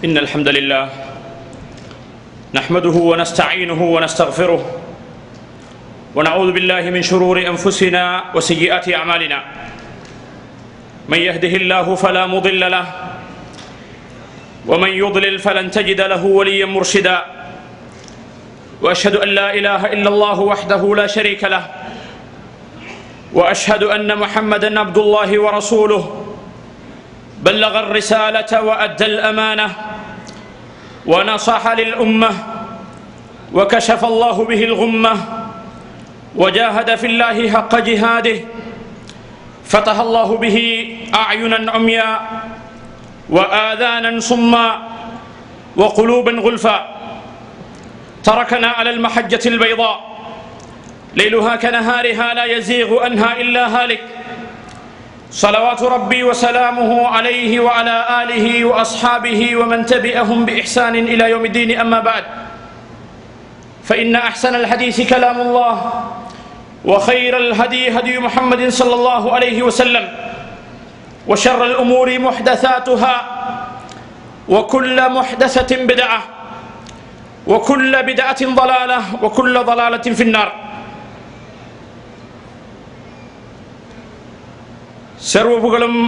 إن الحمد لله نحمده ونستعينه ونستغفره ونعوذ بالله من شرور أنفسنا وسيئات أعمالنا من يهده الله فلا مضل له ومن يضلل فلن تجد له وليا مرشدا وأشهد أن لا إله إلا الله وحده لا شريك له وأشهد أن محمدا عبد الله ورسوله بلغ الرسالة وأدى الأمانة ونصح للأمة وكشف الله به الغمة وجاهد في الله حق جهاده فتح الله به أعينا عميا وآذانا صما وقلوبا غلفا تركنا على المحجة البيضاء ليلها كنهارها لا يزيغ عنها إلا هالك صلوات ربي وسلامه عليه وعلى آله وأصحابه ومن تبعهم بإحسان إلى يوم الدين أما بعد فإن أحسن الحديث كلام الله وخير الهدي هدي محمد صلى الله عليه وسلم وشر الأمور محدثاتها وكل محدثة بدعة وكل بدعة ضلالة وكل ضلالة في النار. சர்வ புகழும்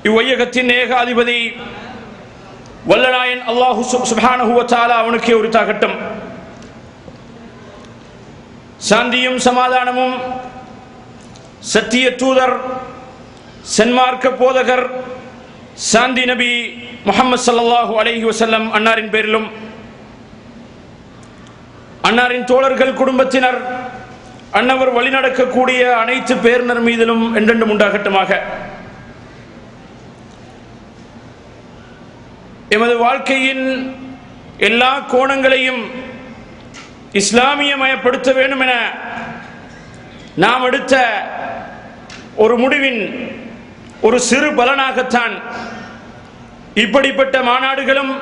இவ்வையகத்தின் ஏகாதிபதி வல்லநாயன் அல்லாஹு சுப்ஹானஹு வ தஆலா அவனுக்கே உரித்தாகட்டும். சாந்தியும் சமாதானமும் சத்திய தூதர் சன்மார்க்க போதகர் சாந்தி நபி முஹம்மது ஸல்லல்லாஹு அலைஹி வஸல்லம் அன்னாரின் பேரிலும் அன்னாரின் தோழர்கள் குடும்பத்தினர் அன்னவர் வழிநடக்கக்கூடிய அனைத்து பேரினர் மீதிலும் என்றென்றும் உண்டாகட்டுமாக. எமது வாழ்க்கையின் எல்லா கோணங்களையும் இஸ்லாமியமயப்படுத்த வேண்டும் என நாம் எடுத்த ஒரு முடிவின் ஒரு சிறு பலனாகத்தான் இப்படிப்பட்ட மாநாடுகளும்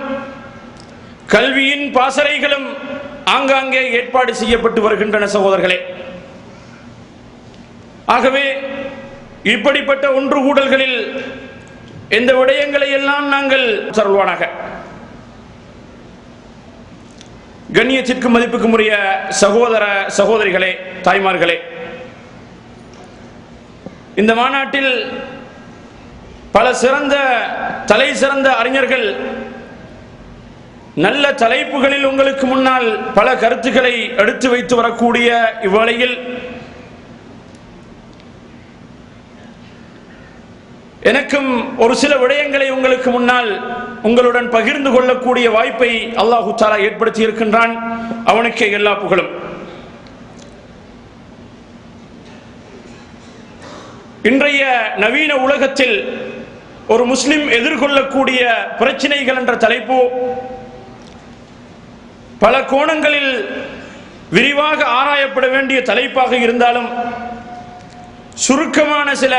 கல்வியின் பாசறைகளும் ஆங்காங்கே ஏற்பாடு செய்யப்பட்டு வருகின்றன சகோதரர்களே. ஆகவே இப்படிப்பட்ட ஒன்று கூடல்களில் எந்த விடயங்களை எல்லாம் நாங்கள் சொல்வானாக. கண்ணியத்திற்கு மதிப்புக்கும் உரிய சகோதர சகோதரிகளே, தாய்மார்களே, இந்த மாநாட்டில் பல சிறந்த தலை சிறந்த அறிஞர்கள் நல்ல தலைப்புகளில் உங்களுக்கு முன்னால் பல கருத்துக்களை எடுத்து வைத்து வரக்கூடிய இவ்வேளையில் எனக்கும் ஒரு சில விடயங்களை உங்களுக்கு முன்னால் உங்களுடன் பகிர்ந்து கொள்ளக்கூடிய வாய்ப்பை அல்லாஹு தஆலா ஏற்படுத்தி இருக்கின்றான். அவனுக்கே எல்லா புகழும். இன்றைய நவீன உலகத்தில் ஒரு முஸ்லிம் எதிர்கொள்ளக்கூடிய பிரச்சனைகள் என்ற தலைப்பு பல கோணங்களில் விரிவாக ஆராயப்பட வேண்டிய தலைப்பாக இருந்தாலும் சுருக்கமான சில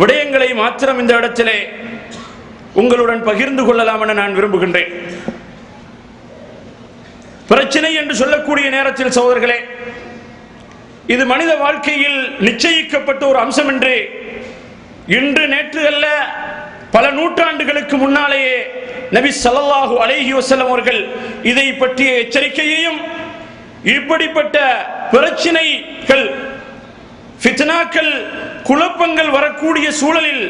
விடயங்களை மாத்திரம் இந்த இடத்திலே உங்களுடன் பகிர்ந்து கொள்ளலாம் என நான் விரும்புகின்றேன். பிரச்சனை என்று சொல்லக்கூடிய நேரத்தில் சகோதரர்களே, இது மனித வாழ்க்கையில் நிச்சயிக்கப்பட்ட ஒரு அம்சம் என்று இன்று நேற்று அல்ல பல நூற்றாண்டுகளுக்கு முன்னாலேயே நபி ஸல்லல்லாஹு அலைஹி வஸல்லம் அவர்கள் இதை பற்றிய எச்சரிக்கையையும் இப்படிப்பட்ட பிரச்சனைகள் ஃபித்னாக்கள் குழப்பங்கள் வரக்கூடிய சூழலில்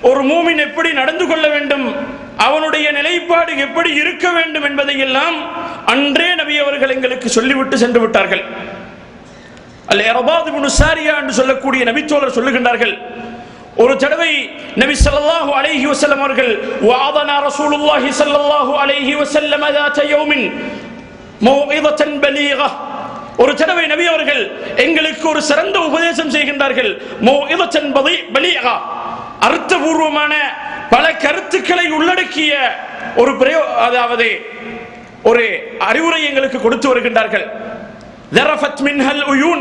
ஒரு மூமின் எப்படி நடந்து கொள்ள வேண்டும், அவனுடைய நிலைப்பாடு எப்படி இருக்க வேண்டும் என்பதை எல்லாம் அன்றே நபி அவர்கள் எங்களுக்கு சொல்லிவிட்டு சென்று விட்டார்கள். அல்-இர்பாத் இப்னு சாரியா என்று சொல்லக்கூடிய நபித்தோழர் சொல்லுகின்றார்கள், ஒரு தடவை நபி ஸல்லல்லாஹு அலைஹி வஸல்லம் அவர்கள் வஅதனா ரசூலுல்லாஹி ஸல்லல்லாஹு அலைஹி வஸல்லம் ذات يوم موعظة بليغة. ஒரு தடவை நபி அவர்கள் எங்களுக்கு ஒரு சிறந்த உபதேசம் செய்கின்றார்கள். மௌஇதத்தன் பலீகா, அர்த்தபூர்வமான பல கருத்துக்களை உள்ளடக்கிய ஒரு அதாவது ஒரு அறிவுரை எங்களுக்கு கொடுத்து வருகின்றார்கள். ذرفت منها العيون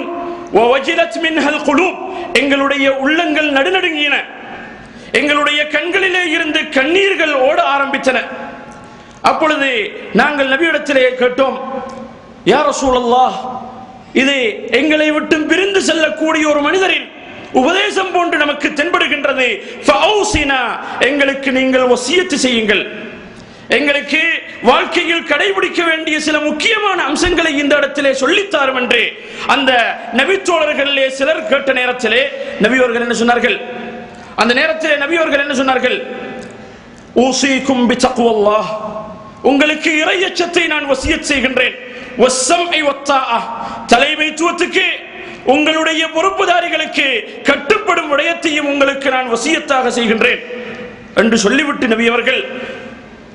ووجلت منها القلوب. எங்களுடைய உள்ளங்கள் நடுநடுங்கின, எங்களுடைய கண்களிலே இருந்து கண்ணீர்கள் ஓட ஆரம்பித்தன. அப்பொழுது நாங்கள் நபியிடத்திலே கேட்டோம், யா ரசூலல்லாஹ், இது எங்களை விட்டு பிரிந்து செல்லக்கூடிய ஒரு மனிதரின் உபதேசம் போன்று நமக்கு தென்படுகின்றது. ஃபௌசினா, எங்களுக்கு நீங்கள் வசியத்து செய்யுங்கள், எங்களுக்கு வாழ்க்கையில் கடைபிடிக்க வேண்டிய சில முக்கியமான அம்சங்களை இந்த இடத்திலே சொல்லித்தாரும் என்று அந்த நபித்தோழர்களிலே சிலர் கேட்ட நேரத்திலே நபியவர்கள் என்ன சொன்னார்கள்? அந்த நேரத்திலே நபியவர்கள் என்ன சொன்னார்கள்? ஊசிக்கும் பித்தக்வல்லாஹ், உங்களுக்கு இறையச்சத்தை நான் வசியத் செய்கின்றேன். வஸ்ஸம்இ வத்தாஅ, தலைமைத்துவத்துக்கு உங்களுடைய பொறுப்புதாரிகளுக்கு கட்டுப்படும் விடயத்தையும் உங்களுக்கு நான் வசியத்தாக செய்கின்றேன் என்று சொல்லிவிட்டு நபியவர்கள்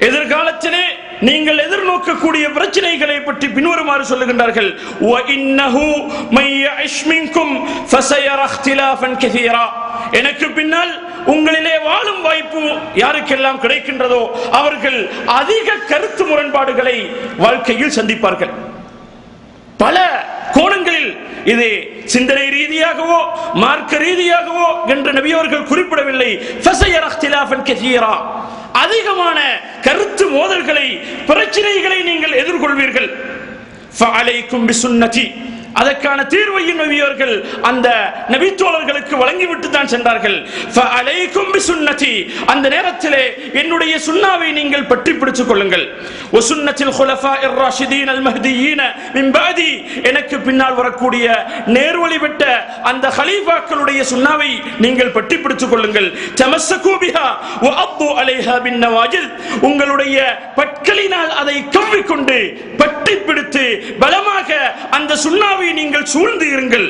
எதிர்காலத்திலே நீங்கள் எதிர்நோக்கக்கூடிய பிரச்சனைகளை பற்றி பின்வருமாறு சொல்லுகின்றார்கள். எனக்கு பின்னால் உங்களிலே வாழும் வாய்ப்பு யாருக்கெல்லாம் கிடைக்கின்றதோ அவர்கள் அதிக கருத்து முரண்பாடுகளை வாழ்க்கையில் சந்திப்பார்கள். பல கோணங்களில் இது சிந்தனை ரீதியாகவோ மார்க்க ரீதியாகவோ என்று நபியவர்கள் குறிப்பிடவில்லை. அதிகமான கருத்து மோதல்களை, பிரச்சனைகளை நீங்கள் எதிர்கொள்வீர்கள். ஃபஅலைக்கும் பிசுன்னதி, அதற்கான தீர்வையும் நபியவர்கள் அந்த நபித்தோழர்களுக்கு வழங்கிவிட்டு தான் சென்றார்கள். ஃபஅலைக்கும் பிசுன்னதி, அந்த நேரத்திலே என்னுடைய சுன்னாவை நீங்கள் பற்றி பிடித்துக் கொள்ளுங்கள். வசுன்னத்தில் குலஃபாஇர் ராஷிதீன் அல் மஹ்தியீன மின் பஅதி, எனக்கு பின்னால் வரக்கூடிய நேர்வழி பெற்ற அந்த கலீஃபாக்களுடைய சுன்னாவை நீங்கள் பற்றி பிடித்துக் கொள்ளுங்கள். தமஸ்ஸகு பிஹா வஅது அலைஹா பின் நவாஜில், உங்களுடைய பற்களினால் அதை கவ்விக்கொண்டு பற்றி பிடித்து பலமாக அந்த சுன்னாவை நீங்கள் சூழ்ந்து இருங்கள்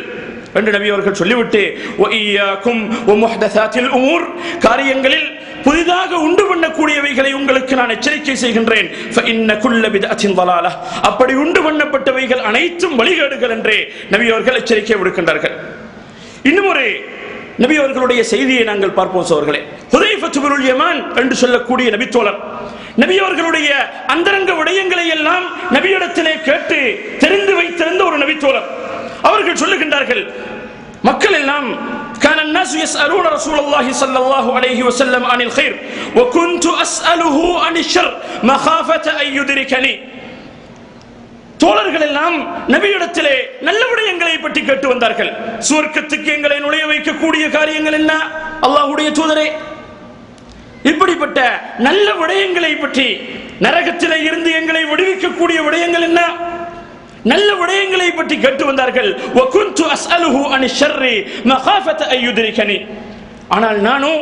என்று நபி அவர்கள் சொல்லிவிட்டு வஇய்யாக்கும் வமுஹ்தஸாத்தில் உமூர், காரியங்களில் புதிதாக உண்டு பண்ணக்கூடியவைகளை உங்களுக்கு நான் எச்சரிக்கை செய்கின்றேன். ஃபஇன்ன குல்ல பித்அத்தின் ضلالة, அப்படி உண்டு பண்ணப்பட்டவைகள் அனைத்தும் வழிகேடுகள் என்றே நபி அவர்கள் எச்சரிக்கை விடுக்கின்றார்கள். இன்னும் ஒரு நபி அவர்களுடைய செய்தியை நாங்கள் பார்ப்போம் சோர்களே. ஹுதைஃபத்து பினுல் யமான் என்று சொல்லக்கூடிய நபித்தோழர் நபி அவர்களுடைய அந்தரங்க விடயங்களை எல்லாம் நபியிடத்திலே கேட்டு தெரிந்து வைத்திருந்த ஒரு நபித்தோழர். அவர்கள் சொல்லுகின்றார்கள், மக்கள் எல்லாம் كان الناس يسألون رسول الله صلى الله عليه وسلم عن الخير وكنت أسأله عن الشر مخافة أن يدركني. தோழர்கள் எல்லாம் நபியிடத்திலே நல்ல விடயங்களை பற்றி கேட்டு வந்தார்கள். சுவர்க்கத்துக்கு எங்களை நுழைய வைக்கக்கூடிய காரியங்கள் என்ன அல்லாஹ்வுடைய தூதரே, இப்படிப்பட்ட நல்ல விடயங்களை பற்றி, நரகத்திலே இருந்து எங்களை விடுவிக்கக்கூடிய விடயங்கள் என்ன, நல்ல விடயங்களை பற்றி கேட்டு வந்தார்கள். வகுந்து அஸ்அலுஹு அனி ஷர்ரி மகாஃபத அய்யுத்ரிகனி, ஆனால் நானோ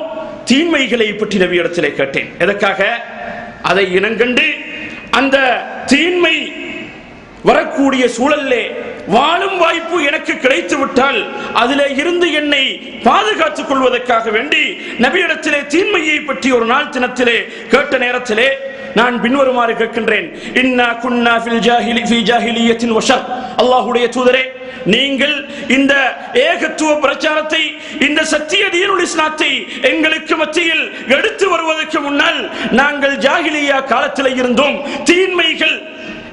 தீமைகளை பற்றி நபியிடத்திலே கேட்டேன். எதற்காக? அதை இனங்கண்டு அந்த தீன்மை வரக்கூடிய சூழலிலே வாழும் வாய்ப்பு எனக்கு கிடைத்து விட்டால் அதிலே இருந்து என்னை பாதுகாத்துக் கொள்வதற்காக வேண்டி நபியிடத்திலே தீன்மையை பற்றி ஒரு நாள் தினத்திலே கேட்ட நேரத்திலே நான் பின்வருமாறு கேட்கின்றேன். இன்னா குன்னா ஃபி ஜாஹிலியத்தின் வஷர், அல்லாஹ்வுடைய தூதரே, நீங்கள் இந்த ஏகத்துவ பிரச்சாரத்தை, இந்த சத்திய தீனுல் இஸ்லாத்தை எங்களுக்கு மத்தியில் எடுத்து வருவதற்கு முன்னால் நாங்கள் ஜாஹிலியா காலத்திலே இருந்தோம். தீன்மைகள்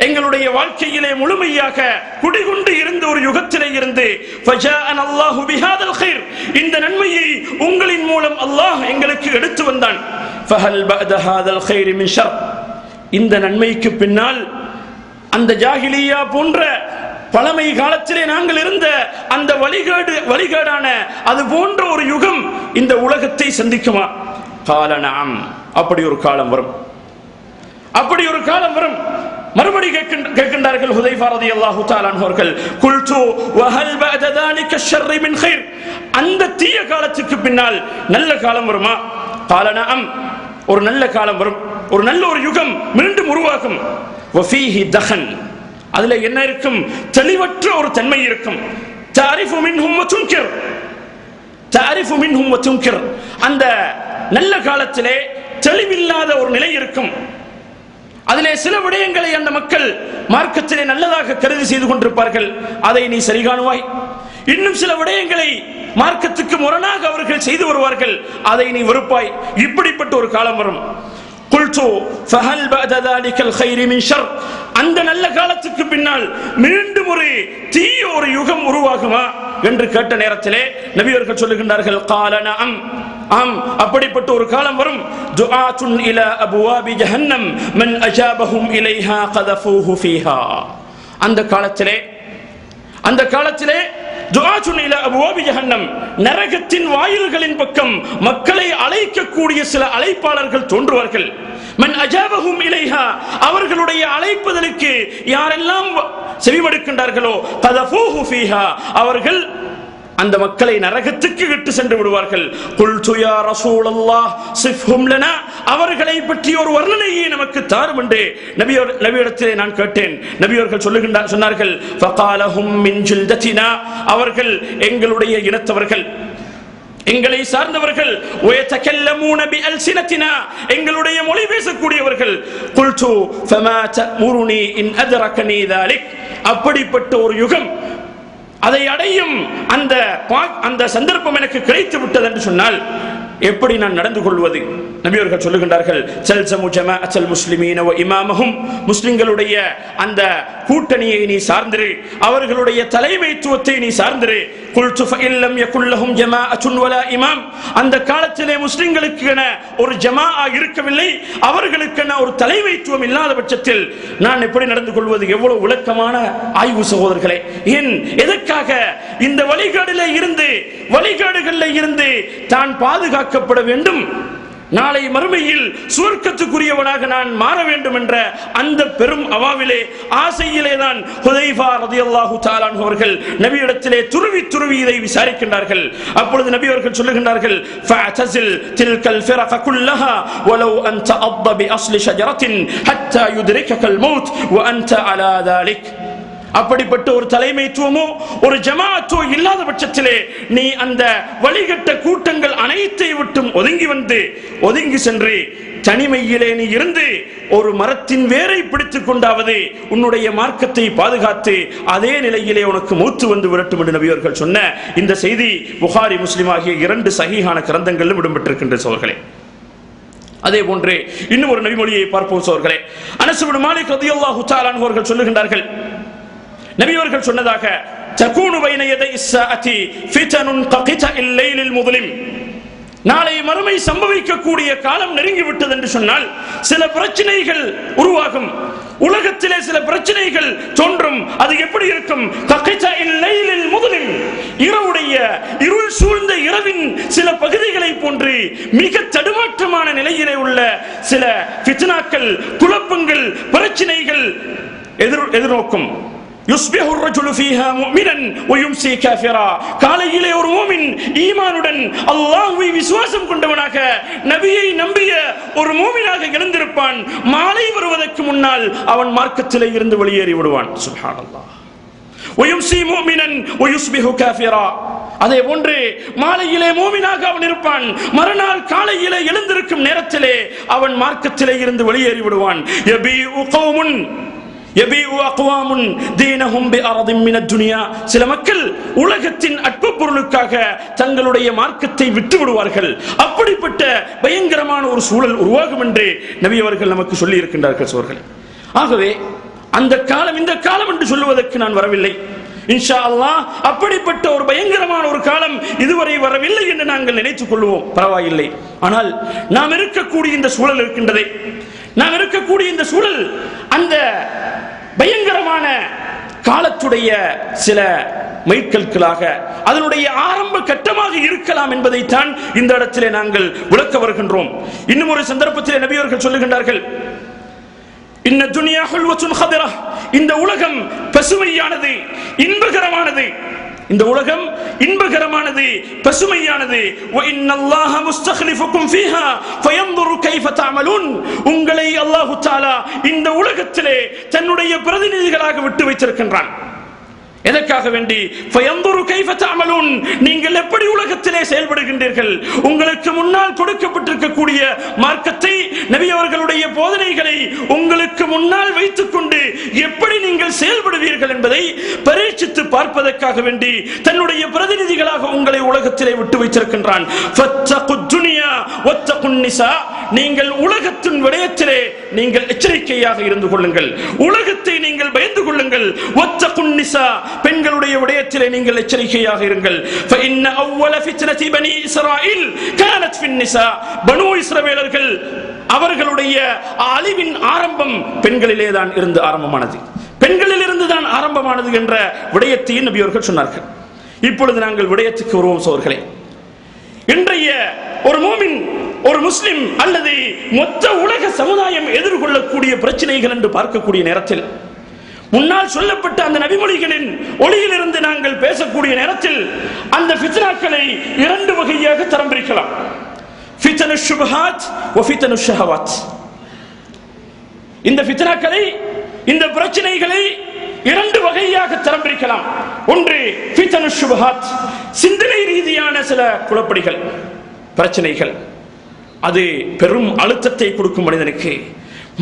எங்களுடைய வாழ்க்கையிலே முழுமையாக குடிகொண்டு இருந்த ஒரு யுகத்திலே இருந்து ஃபஜாஅன அல்லாஹு பிஹாதல் கைர், இந்த நன்மையை உங்களின் மூலம் அல்லாஹ் எங்களுக்கு எடுத்து வந்தான். ஃபஹல் பஅத ஹாதல் கைர் மின் ஷர், இந்த நன்மைக்கு பின்னால் அந்த ஜாஹிலியா போன்ற பழமை காலத்திலே நாங்கள் இருந்த அந்த வழிகேடான அது போன்ற ஒரு யுகம் இந்த உலகத்தை சந்திக்குமா? கால நஅம், அப்படி ஒரு காலம் வரும், அப்படி ஒரு காலம் வரும். மறுபடி கேட்கின்றார்கள் ஹுதைஃபா ரலியல்லாஹு தஆலா அன்ஹு அவர்கள், குல்து வஹல் பஅத ذلك الشر من خير, அந்த தீய காலத்துக்கு பின்னால் நல்ல காலம் வருமா? கால நஅம், ஒரு நல்ல காலம் வரும், ஒரு நல்ல ஒரு யுகம் மீண்டும் உருவாகும். வஃபீஹி தஹன், அதுல என்ன இருக்கும்? தெளிவற்ற ஒரு தன்மை இருக்கும். தஅரிஃபு மின்ஹும் வ துன்கிர், தஅரிஃபு மின்ஹும் வ துன்கிர், அந்த நல்ல காலத்திலே தெளிவில்லாத ஒரு நிலை இருக்கும். அதிலே சில விடயங்களை அந்த மக்கள் மார்க்கத்திலே நல்லதாக கருதி செய்து கொண்டிருப்பார்கள், அதை நீ சரி காணுவாய். இன்னும் சில விடயங்களை மார்க்கத்துக்கு முரணாக அவர்கள் செய்து வருவார்கள், அதை நீ வெறுப்பாய். இப்படிப்பட்ட ஒரு காலம் வரும். குல்து ஃபஹல் பஅத ذلك الخير من شر, அந்த நல்ல காலத்துக்கு பின்னால் மீண்டும் ஒரு தீய ஒரு யுகம் உருவாகுமா என்று கேட்ட நேரத்திலே நபி அவர்கள் சொல்லுகின்றார்கள், கால நஅம், ஆம், அப்படிப்பட்ட ஒரு காலம் வரும். துஆத்துன் இலா அபுவாபி ஜஹன்னம் மன் அஜாபஹும் இலைஹா கதஃபூஹு ஃபீஹா, அந்த காலத்திலே துஆத்துன் இலா அப்வாபி ஜஹன்னம், நரகத்தின் வாயில்களின் பக்கம் மக்களை அழைக்கக்கூடிய சில அழைப்பாளர்கள் தோன்றுவார்கள். மன் அஜாபஹும் இலைஹா, அவர்களுடைய அழைப்புதலுக்கு யாரெல்லாம் செவிமடுக்கின்றார்களோ கதஃபூஹு ஃபீஹா, அவர்கள் அந்த மக்களை நரகத்துக்கு இட்டு சென்று விடுவார்கள். குல்து யா ரசூலல்லாஹ் சிஃப்ஹும் லனா, அவர்களை பற்றி ஒரு வர்ணனையை நமக்கு தாரும் என்று நபியிடத்திலே நான் கேட்டேன். நபியவர்கள் சொன்னார்கள் ஃபகாலஹும் மின் ஜில்தத்தினா, அவர்கள் எங்களுடைய இனத்தவர்கள், எங்களை சார்ந்தவர்கள், வயதகல்லமூன பிஅல்சினத்தினா, எங்களுடைய மொழி பேசக்கூடியவர்கள். குல்து ஃபமா தஅமுருனி இன் அத்ரகனி ذلك, அப்படிப்பட்ட ஒரு யுகம் அதை அடையும் அந்த சந்தர்ப்பம் எனக்கு கிடைத்து விட்டது என்று சொன்னால் எப்படி நான் நடந்து கொள்வது? நபியவர்கள் சொல்லுகின்றார்கள் சல்சமு ஜமாஅத்துல் முஸ்லிமீன வ இமாமஹும், முஸ்லிம்களுடைய அந்த கூட்டணியை நீ சார்ந்திரு, அவர்களுடைய தலைமைத்துவத்தை நீ சார்ந்திரு. குல்து ஃபஇல்லம் யகுல் லஹும் ஜமாஅத்துன் வலா இமாம், அந்த காலத்திலே முஸ்லிம்களுக்கு என ஒரு ஜமாஅ இருக்கவில்லை, அவர்களுக்கென ஒரு தலைமைத்துவம் இல்லாத பட்சத்தில் நான் எப்படி நடந்து கொள்வது? எவ்வளவு விளக்கமான ஆய்வு சகோதரர்களே! ஏன் எதற்காக இந்த வழிகாடுகளில் இருந்து தான் பாதுகாக்கப்பட வேண்டும், நாளை மறுமையில் சுவர்க்கத்துக்குரியவனாக நான் மாற வேண்டும் என்ற அந்த பெரும் அவாவிலே ஆசையிலே தான் ஹுதைஃபா ரலியல்லாஹு தஆலா அன்ஹு அவர்கள் நபியிடத்திலே துருவி இதை விசாரிக்கின்றார்கள். அப்பொழுது நபி அவர்கள் சொல்லுகின்றார்கள் ஃபஅதஸில் தில்கல் ஃபிரக குல்லஹா வலவ் அன்த அض பிஅஸ்லி ஷஜரத்தின் ஹத்தா யுத்ரிகல் மௌத் வ அன்த அலா ذلك, அப்படிப்பட்ட ஒரு தலைமைத்துவமோ ஒரு ஜமாஅத்தோ இல்லாத பட்சத்திலே நீ அந்த வழிகட்ட கூட்டங்கள் அனைத்தை விட்டும் ஒதுங்கி சென்று தனிமையிலே நீ இருந்து ஒரு மரத்தின் வேரை பிடித்துக் கொண்டாவது உன்னுடைய மார்க்கத்தை பாதுகாத்து அதே நிலையிலே உனக்கு மூத்து வந்து விரட்டும் என்று நபி அவர்கள் சொன்ன இந்த செய்தி புகாரி முஸ்லிம் ஆகிய 2 சஹீஹான கிரந்தங்களிலும் இடம்பெற்றிருக்கின்ற சோர்களே. அதே போன்று இன்னும் ஒரு நபிமொழியை பார்ப்போம் சோர்களே. அனஸ் இப்னு மாலிக் ரலியல்லாஹு தஆலா அன்ஹு அவர்கள் சொல்லுகின்றார்கள், நபி அவர்கள் சொன்னதாக தகூனு பைன யதை ஸாஅத்தி ஃபிதனுன் ககிதஇல் லைலில் முظلم, நாளை மறுமை சம்பவிக்கக்கூடிய காலம் நெருங்கிவிட்டது என்று சொன்னால் சில பிரச்சனைகள் உருவாகும், உலகத்திலே சில பிரச்சனைகள் தோன்றும். அது எப்படி இருக்கும்? ககிதஇல் லைலில் முظلم, இரவுடைய இருள் சூழ்ந்த இரவின் சில பகுதிகளை போன்று மிக தடுமாற்றமான நிலையிலே உள்ள சில ஃபித்னாக்கள், குழப்பங்கள், பிரச்சனைகள் எதிர்நோக்கும். யுஸ்பிஹு الرجل فيها مؤمنا ويمسي كافرا, காலையிலே ஒரு மூமின் ஈமானுடன் அல்லாஹ்வை விசுவாசம் கொண்டவனாக நபியை நம்பிய ஒரு மூமினாக எழுந்திருப்பான், மாலை வருவதற்கு முன்னால் அவன் மார்க்கத்திலே இருந்து வெளியேறி விடுவான். சுப்ஹானல்லாஹ். ويمسي مؤمنا ويصبح كافرا, அதே போன்று மாலையிலே மூமினாக அவன் இருப்பான், மறுநாள் காலையிலே எழுந்திருக்கும் நேரத்திலே அவன் மார்க்கத்திலே இருந்து வெளியேறி விடுவான். யபீஉ கௌமுன் யபீஉ அக்வாமுன் தீனஹும் பிஅர்தின் மினத் துன்யா, சில மக்கள் உலகத்தின் அற்ப பொருளுக்காக தங்களுடைய மார்க்கத்தை விட்டு விடுவார்கள். அப்படிப்பட்ட பயங்கரமான ஒரு சூழல் உருவாகும் என்று நபி அவர்கள் நமக்கு சொல்லி இருக்கின்றார்கள் சோர்களே. ஆகவே அந்த காலம் இந்த காலம் என்று சொல்லுவதற்கு நான் வரவில்லை. இன்ஷா அல்லாஹ் அப்படிப்பட்ட ஒரு பயங்கரமான ஒரு காலம் இதுவரை வரவில்லை என்று நாங்கள் நினைத்துக் கொள்வோம், பரவாயில்லை. ஆனால் நாம் இருக்கக்கூடிய இந்த சூழல் இருக்கின்றதே, நாம் இருக்கக்கூடிய இந்த சூழல் அந்த பயங்கரமான காலத்துடைய சில மைல்கற்களாக அதனுடைய ஆரம்ப கட்டமாக இருக்கலாம் என்பதைத்தான் இந்த இடத்திலே நாங்கள் விளக்க வருகின்றோம். இன்னும் ஒரு சந்தர்ப்பத்திலே நபி அவர்கள் சொல்லுகின்றார்கள், இன்ன துன்யா ஹுல்வத்துன் ஹதிரா, இந்த உலகம் பசுமையானது, இன்பகரமானது, இந்த உலகம் இன்பகரமானது, பசுமையானது. வ இன்னல்லாஹ முஸ்தக்லிஃபுக்கும் ஃபீஹா ஃபயன்துரு கைஃப தஅமலூன், உங்களை அல்லாஹ் தஆலா இந்த உலகத்திலே தன்னுடைய பிரதிநிதிகளாக விட்டு வைத்திருக்கின்றான். எதற்காக வேண்டி? ஃபயன்துரு கைஃப தஅமலூன், நீங்கள் எப்படி உலகத்திலே செயல்படுகின்றீர்கள், உங்களுக்கு முன்னால் கொடுக்கப்பட்டிருக்கக்கூடிய மார்க்கத்தை, நபி அவர்களுடைய போதனைகளை உங்களுக்கு முன்னால் வைத்துக் கொண்டு எப்படி நீங்கள் செயல்படுவீர்கள் என்பதை பரீட்சித்து பார்ப்பதற்காக வேண்டி தன்னுடைய பிரதிநிதிகளாக உங்களை உலகத்திலே விட்டு வைத்திருக்கின்றான். ஃபத்தகுத் துன்யா வத்தகுன் நிசா, நீங்கள் உலகத்தின் விடயத்திலே நீங்கள் எச்சரிக்கையாக இருந்து கொள்ளுங்கள், உலகத்தை நீங்கள் பயந்து கொள்ளுங்கள். வத்தகுன் நிசா, பெண்களுடைய விடயத்திலே நீங்கள் எச்சரிக்கையாக இருங்கள். فإن أول فتنة بني إسرائيل كانت في النساء, பனூ இஸ்ரவேலர்கள் அவர்களுடைய அழிவின் ஆரம்பம் பெண்களிலே தான் இருந்து ஆரம்பமானது, பெண்களில் இருந்து தான் ஆரம்பமானது என்ற விடயத்தை நபி அவர்கள் சொன்னார்கள். இப்பொழுது நாங்கள் விடயத்துக்கு வருவோம் சோர்களே. இன்றைய ஒரு மூமின், ஒரு முஸ்லிம் அல்லது மொத்த உலக சமுதாயம் எதிர்கொள்ளக்கூடிய பிரச்சனைகள் என்று பார்க்கக்கூடிய நேரத்தில், முன்னால் சொல்லப்பட்ட அந்த நபிமொழிகளின் ஒளியிலிருந்து நாங்கள் பேசக்கூடிய நேரத்தில் அந்த ஃபித்னாக்களை இரண்டு வகையாக தரம் பிரிக்கலாம். ஃபித்னு ஷுபஹாத் வ ஃபித்னு ஷஹவாத். இந்த ஃபித்னாக்களை, இந்த பிரச்சனைகளை இரண்டு வகையாக தரம் பிரிக்கலாம். ஒன்று ஃபித்னு ஷுபஹாத், சிந்தனை ரீதியான சில குழப்படிகள், பிரச்சனைகள். அது பெரும் அழுத்தத்தை கொடுக்கும் மனிதனுக்கு,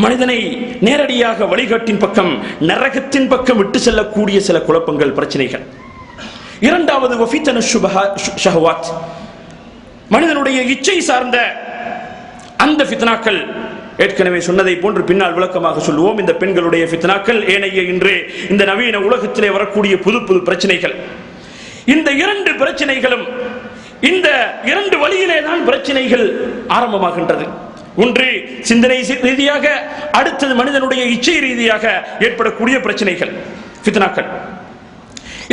மனிதனை நேரடியாக வழிகாட்டின் பக்கம், நரகத்தின் பக்கம் விட்டு செல்லக்கூடிய சில குழப்பங்கள், பிரச்சனைகள். இரண்டாவது வஃபித்னு ஷஹவாத், மனிதனுடைய இச்சை சார்ந்த அந்த ஃபித்னாக்கள். ஏற்கனவே சொன்னதை போன்று பின்னால் விளக்கமாக சொல்லுவோம். இந்த பெண்களுடைய ஃபித்னாக்கள், ஏனைய இன்று இந்த நவீன உலகத்திலே வரக்கூடிய புது புது பிரச்சனைகள். இந்த இரண்டு பிரச்சனைகளும், இந்த இரண்டு வழியிலே தான் பிரச்சனைகள் ஆரம்பமாகின்றது. ஒன்று சிந்தனை ரீதியாக, அடுத்தது மனிதனுடைய இச்சை ரீதியாக ஏற்படக்கூடிய பிரச்சனைகள், ஃபித்னாக்கள்.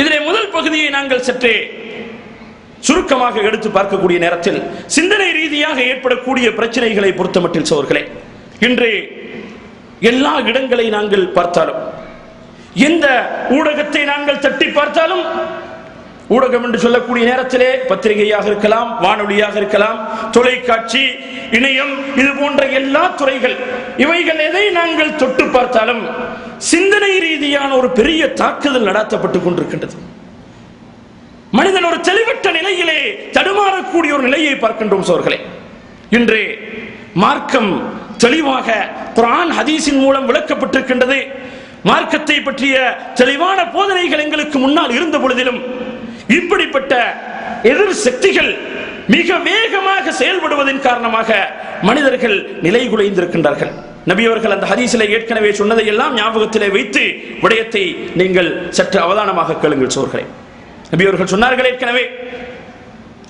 இதிலே முதல் பகுதியை நாங்கள் சற்றே சுருக்கமாக எடுத்து பார்க்கக்கூடிய நேரத்தில், சிந்தனை ரீதியாக ஏற்படக்கூடிய பிரச்சனைகளை பொறுத்தமட்டில் சோர்களே, இன்று எல்லா இடங்களை நாங்கள் பார்த்தாலும், எந்த ஊடகத்தை நாங்கள் தட்டி பார்த்தாலும், ஊடகம் என்று சொல்லக்கூடிய நேரத்திலே பத்திரிகையாக இருக்கலாம், வானொலியாக இருக்கலாம், தொலைக்காட்சி, இணையம், இது போன்ற எல்லா துறைகள், இவைகள் எதை நாங்கள் தொட்டு பார்த்தாலும் சிந்தனை ரீதியான ஒரு பெரிய தாக்குதல் நடாத்தப்பட்டுக் கொண்டிருக்கின்றது. மனிதன் ஒரு தெளிவற்ற நிலையிலே தடுமாறக்கூடிய ஒரு நிலையை பார்க்கின்றோம் சோர்களே. இன்று மார்க்கம் தெளிவாக குர்ஆன் ஹதீஸின் மூலம் விளக்கப்பட்டிருக்கின்றது. மார்க்கத்தை பற்றிய தெளிவான போதனைகள் எங்களுக்கு முன்னால் இருந்த பொழுதிலும் இப்படிப்பட்ட எதிர் சக்திகள் மிக வேகமாக செயல்படுவதன் காரணமாக மனிதர்கள் நிலை குலைந்திருக்கின்றார்கள். நபி அவர்கள் அந்த ஹதீஸிலே ஏற்கனவே சொன்னதை எல்லாம் ஞாபகத்திலே வைத்து விடயத்தை நீங்கள் சற்று அவதானமாக கேளுங்கள் சோர்களே. நபி அவர்கள் சொன்னார்கள் ஏற்கனவே,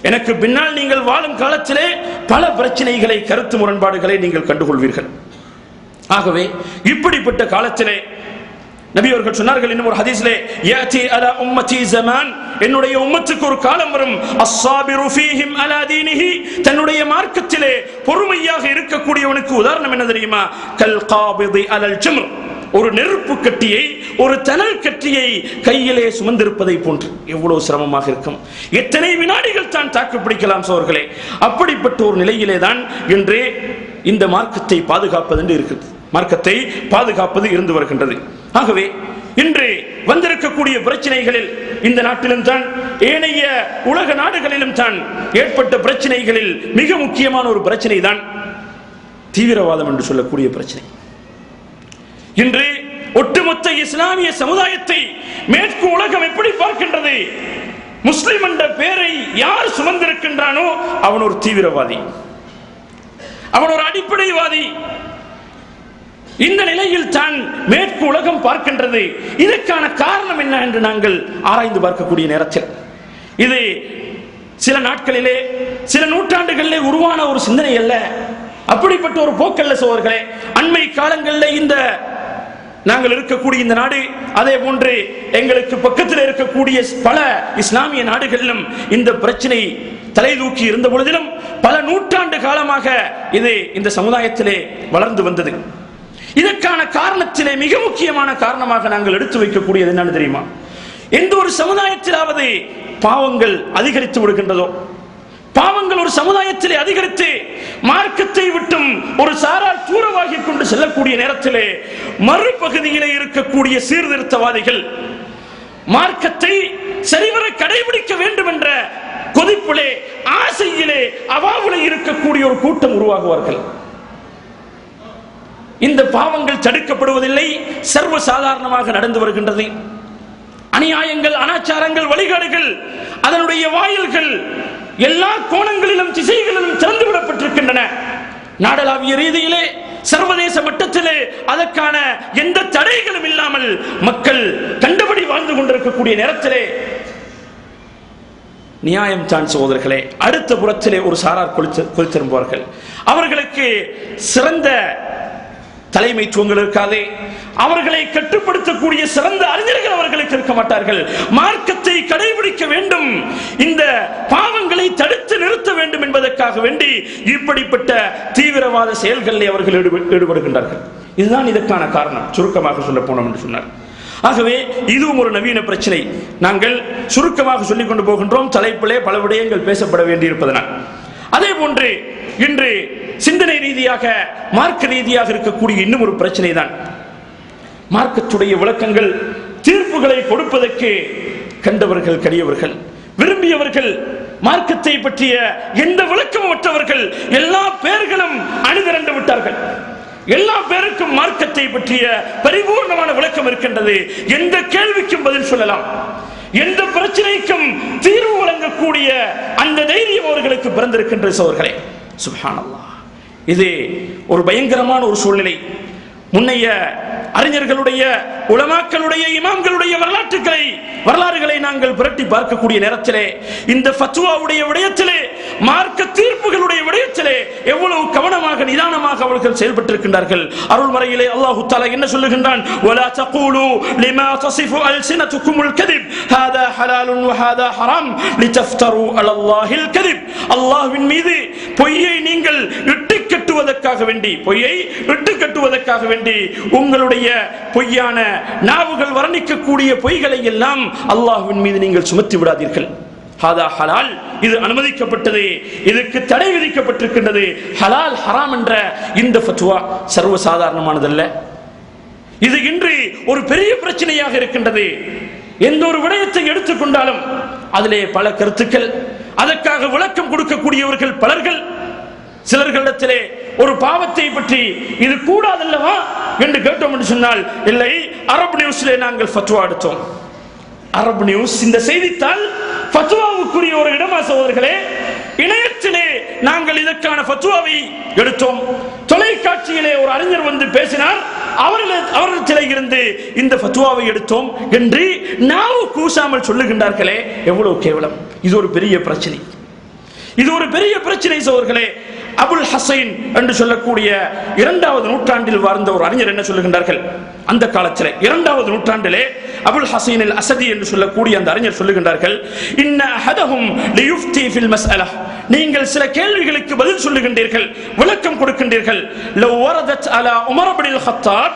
எனக்கு பின்னால் நீங்கள் வாழும் காலத்திலே பல பிரச்சனைகளை, கருத்து முரண்பாடுகளை நீங்கள் கண்டுகொள்வீர்கள். ஆகவே இப்படிப்பட்ட காலத்திலே நபி அவர்கள் சொன்னார்கள் இன்னும் ஒரு ஹதீஸிலே, யாதி அலா உம்மதி ஜமான், என்னுடைய உம்மத்துக்கு ஒரு காலம் வரும், அஸ்ஸாபிரு ஃபீஹிம் அலா தீனிஹி, தன்னுடைய மார்க்கத்திலே பொறுமையாக இருக்கக்கூடியவனுக்கு உதாரணம் என்ன தெரியுமா? கல் காபிதி அலல் ஜம்ர், ஒரு நெருப்பு கட்டியை, ஒரு தணல் கட்டியை கையிலே சுமந்திருப்பதை போன்று. எவ்வளவு சிரமமாக இருக்கும், எத்தனை வினாடிகள் தான் தாக்கு பிடிக்கலாம் சோர்களே. அப்படிப்பட்ட ஒரு நிலையிலே தான் இன்று இந்த மார்க்கத்தை பாதுகாப்பது என்று இருக்கிறது, மார்க்கத்தை பாதுகாப்பது இருந்து வருகின்றது. ஆகவே இன்று வந்திருக்கக்கூடிய பிரச்சனைகளில், இந்த நாட்டிலும் தான் ஏனைய உலக நாடுகளிலும் தான் ஏற்பட்ட பிரச்சனைகளில் மிக முக்கியமான ஒரு பிரச்சனை தான் தீவிரவாதம் என்று சொல்லக்கூடிய பிரச்சனை. இன்று ஒட்டுமொத்த இஸ்லாமிய சமுதாயத்தை மேற்கு உலகம் எப்படி பார்க்கின்றது? முஸ்லிம் என்ற பெயரை யார் சுமந்திருக்கின்றானோ அவன் ஒரு தீவிரவாதி, அவன் ஒரு அடிப்படைவாதி. இந்த நிலையில் தான் மேற்கு உலகம் பார்க்கின்றது. இதற்கான காரணம் என்ன என்று நாங்கள் ஆராய்ந்து பார்க்கக்கூடிய நேரத்தில், இது சில நாட்களிலே, சில நூற்றாண்டுகளிலே உருவான ஒரு சிந்தனை அல்ல, அப்படிப்பட்ட ஒரு போக்கல்ல சோர்களே. அண்மை காலங்களில் இந்த நாங்கள் இருக்கக்கூடிய இந்த நாடு, அதே போன்று எங்களுக்கு பக்கத்தில் இருக்கக்கூடிய பல இஸ்லாமிய நாடுகளிலும் இந்த பிரச்சனை தலை தூக்கி இருந்த பொழுதிலும் பல நூற்றாண்டு காலமாக இது இந்த சமுதாயத்திலே வளர்ந்து வந்தது. இதற்கான காரணத்திலே மிக முக்கியமான காரணமாக நாங்கள் எடுத்து வைக்கக்கூடியது என்னன்னு தெரியுமா? எந்த ஒரு சமுதாயத்திலாவது பாவங்கள் அதிகரித்து விடுகின்றதோ, பாவங்கள் ஒரு சமுதாயத்திலே அதிகரித்து மார்க்கத்தை விட்டும் ஒரு சாரார் தூரமாகி கொண்டு செல்லக்கூடிய நேரத்திலே மறுபகுதியிலே இருக்கக்கூடிய சீர்திருத்தவாதிகள் மார்க்கத்தை சரிவர கடைபிடிக்க வேண்டும் என்ற கொதிப்பிலே, ஆசையிலே, அவாவிலே இருக்கக்கூடிய ஒரு கூட்டம் உருவாகுவார்கள். இந்த பாவங்கள் தடுக்கப்படுவதில்லை, சர்வசாதாரணமாக நடந்து வருகின்றது. அநியாயங்கள், அனாச்சாரங்கள், வழிகாடுகள், அதனுடைய வாயில்கள் எல்லா கோணங்களிலும் திசைகளிலும் திறந்து விடப்பட்டிருக்கின்றன. நாடளாவிய ரீதியிலே, சர்வதேச மட்டத்திலே அதற்கான எந்த தடைகளும் இல்லாமல் மக்கள் கண்டபடி வாழ்ந்து கொண்டிருக்கக்கூடிய நேரத்திலே நியாயம் தான் சகோதரர்களே, அடுத்த புறத்திலே ஒரு சாரார் கொதித்திருப்பார்கள். அவர்களுக்கு சிறந்த தலைமைத்துவங்கள் இருக்காது, அவர்களை கட்டுப்படுத்தக்கூடிய சிறந்த அறிஞர்கள் அவர்களுக்கு இருக்க மாட்டார்கள். மார்க்கத்தை கடைபிடிக்க அனுமதிக்க வேண்டும், இந்த பாவங்களை தடுத்து நிறுத்த வேண்டும் என்பதற்காக வேண்டி இப்படிப்பட்ட தீவிரவாத செயல்களில் அவர்கள் ஈடுபடுகின்றார்கள். இதுதான் இதற்கான காரணம். சுருக்கமாக சொல்ல போனோம் என்று சொன்னார். ஆகவே இதுவும் ஒரு நவீன பிரச்சனை. நாங்கள் சுருக்கமாக சொல்லிக் கொண்டு போகின்றோம், தலைப்பிலே பல விடயங்கள் பேசப்பட வேண்டியிருப்பதனால். அதே போன்று இன்று சிந்தனை ரீதியாக மார்க்க ரீதியாக இருக்கக்கூடிய இன்னும் ஒரு பிரச்சனை தான் மார்க்கத்துடைய விளக்கங்கள், தீர்ப்புகளை கொடுப்பதற்கு கண்டவர்கள் கடியவர்கள், விரும்பியவர்கள், மார்க்கத்தை பற்றிய எந்த விளக்கமற்றவர்கள் எல்லா பேர்களும் அணிதிரண்டு விட்டார்கள். எல்லா பேருக்கும் மார்க்கத்தை பற்றிய பரிபூர்ணமான விளக்கம் இருக்கின்றது. எந்த கேள்விக்கும் பதில் சொல்லலாம், எந்த பிரச்சனைக்கும் தீர்வு வழங்கக்கூடிய அந்த தைரியம் அவர்களுக்கு பிறந்திருக்கின்ற சோர்களே, சுப்ஹானல்லாஹ். இது ஒரு பயங்கரமான ஒரு சூழ்நிலை. முன்னைய அறிஞர்களுடைய, உலமாக்களுடைய, இமாம்களுடைய வரலாறுகளை நாங்கள் புரட்டி பார்க்கக்கூடிய நேரத்திலே இந்த ஃபத்வாவுடைய விடயத்திலே, மார்க்க தீர்ப்புகளுடைய விடயத்திலே எவ்வளவு கவனமாக நிதானமாக அவர்கள் செயல்பட்டிருக்கின்றார்கள். அருள்மறையிலே அல்லாஹ் தஆலா என்ன சொல்லுகின்றான்? வலா தகூலு லிமா தஸிஃபு அல்சினதுகுமுல் கதிப் ஹாதா ஹலாலுன் வ ஹாதா ஹராம் லிதஃப்தரு அலல்லாஹில் கதிப். அல்லாஹ்வின் மீது பொய்யை நீங்கள் இட்டுக்கட்டுவதற்காக வேண்டி, பொய்யை இட்டுக்கட்டுவதற்காக வேண்டி உங்களுடைய பொய்யான நாவுகள் வர்ணிக்கக்கூடிய பொய்களை எல்லாம் அல்லாஹ்வின் மீது நீங்கள் சுமத்தி விடாதீர்கள். ஹாதா ஹலால், இது அனுமதிக்கப்பட்டது, இதுக்கு தடை விதிக்கப்பட்டிருக்கின்றது. ஹலால் ஹராம் என்ற இந்த ஃபத்வா சர்வசாதாரணமானதல்ல. இது இன்று ஒரு பெரிய பிரச்சனையாக இருக்கின்றது. எந்த ஒரு விடயத்தை எடுத்துக்கொண்டாலும் அதிலே பல கருத்துக்கள், அதற்காக விளக்கம் கொடுக்கக்கூடியவர்கள் பலர்கள். சிலர்களிடத்திலே ஒரு பாவத்தை பற்றி இது கூடாதல்லவா என்று கேட்டோம் என்று சொன்னால், இல்லை, அரபு நியூஸ்ல நாங்கள் ஃபத்வா எடுத்தோம். அரபு நியூஸ் இந்த செய்தித்தாள் ஃபத்வாவுக்குரிய ஒரு இடமா சகோதரர்களே? இணையத்திலே நாங்கள் இதற்கான ஃபத்வாவை எடுத்தோம். தொலைக்காட்சியிலே ஒரு அறிஞர் வந்து பேசினார், அவர்களிடத்திலே இருந்து இந்த ஃபத்வாவை எடுத்தோம் என்று நாவு கூசாமல் சொல்லுகின்றார்களே, எவ்வளவு கேவலம்! இது ஒரு பெரிய பிரச்சனை. இது ஒரு பெரிய பிரச்சனை சகோதரர்களே. அபுல் ஹசைன் என்று சொல்லக்கூடிய 2வது நூற்றாண்டில் வாழ்ந்த ஒரு அறிஞர் என்ன சொல்லுகின்றார்கள்? அந்த காலத்திலே 2வது நூற்றாண்டிலே அபுல் ஹசைன் அல் அஸதி என்று சொல்லக்கூடிய அந்த அறிஞர் சொல்லுகின்றார்கள், இன்ன அஹதஹும் லியுஃப்தி ஃபில் மஸ்அலா, நீங்கள் சில கேள்விகளுக்கு பதில் சொல்லுகின்றீர்கள், விளக்கம் கொடுக்கின்றீர்கள். லவ் வரதத் அலா உமர் இப்னுல் ஹத்தாப்,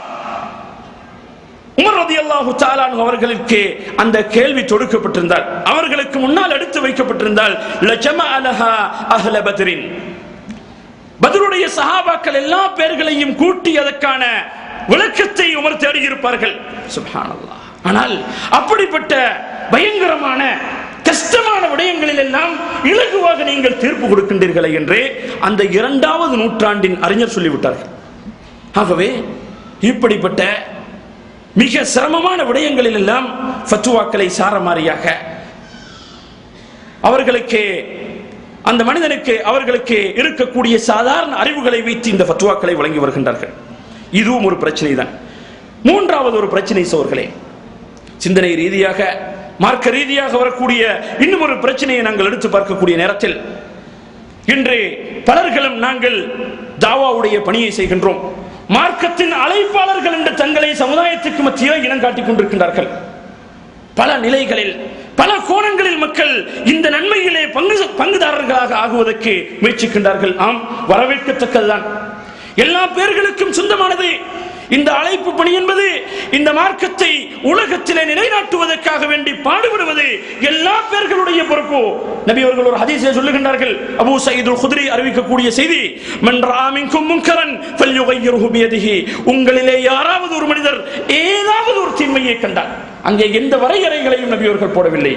உமர் ரலியல்லாஹு தஆலா அன்ஹு அவர்களுக்கு அந்த கேள்வி தொடுக்கப்பட்டிருந்தால், அவர்களுக்கு முன்னால் எடுத்து வைக்கப்பட்டிருந்தால், லஜமஅ லஹா அஹ்ல பத்ரின், பத்ருடைய சஹாபாக்கள் எல்லா பேர்களையும் கூட்டி அதற்கான விளக்கத்தை உமர் தேடியிருப்பார்கள். சுப்ஹானல்லாஹ். ஆனால் அப்படிப்பட்ட பயங்கரமான கஷ்டமான விடயங்களில் எல்லாம் இலகுவாக நீங்கள் தீர்ப்பு கொடுக்கின்றீர்களே என்று அந்த 2வது நூற்றாண்டின் அறிஞர் சொல்லிவிட்டார்கள். ஆகவே இப்படிப்பட்ட மிக சிரமமான விடயங்களில் எல்லாம் ஃபத்வாக்களை சாரமாரியாக அவர்களுக்கு, அந்த மனிதனுக்கு அவர்களுக்கு இருக்கக்கூடிய சாதாரண அறிவுகளை வைத்து இந்த ஃபத்வாக்களை வழங்கி வருகின்றார்கள். இதுவும் ஒரு பிரச்சனை தான். 3வது ஒரு பிரச்சனை சோர்களே, சிந்தனை ரீதியாக, மார்க்க ரீதியாக வரக்கூடிய இன்னும் ஒரு பிரச்சனையை நாங்கள் எடுத்து பார்க்கக்கூடிய நேரத்தில், இன்று பலர்களும் நாங்கள் தாவாவுடைய பணியை செய்கின்றோம், மார்க்கத்தின் அழைப்பாளர்கள் என்று தங்களை சமுதாயத்துக்கு மத்தியில் இனம் காட்டிக் கொண்டிருக்கின்றார்கள். பல நிலைகளில், பல கோணங்களில் மக்கள் இந்த நன்மையிலே பங்குதாரர்களாக ஆகுவதற்கு முயற்சிக்கின்றார்கள். ஆம், வரவேற்கத்தக்கதுதான், எல்லா பேர்களுக்கும் சொந்தமானது. இந்த அழைப்பு பணி என்பது இந்த மார்க்கத்தை உலகத்திலே நிலைநாட்டுவதற்காக வேண்டி பாடுபடுவது எல்லா பேர்களுடைய பொறுப்பு. நபி அவர்கள் ஒரு ஹதீஸை சொல்லுகின்றார்கள், அபூ சயீத் அல் குத்ரி அறிவிக்கக்கூடிய செய்தி, மன் ரஆ மின்கும் முன்கரன் ஃபல்யுகையிர்ஹு பியதிஹி, உங்களிலே யாராவது ஒரு மனிதர் ஏதாவது ஒரு தீமையை கண்டால், அங்கே எந்த வரையறைகளையும் நபி அவர்கள் போடவில்லை,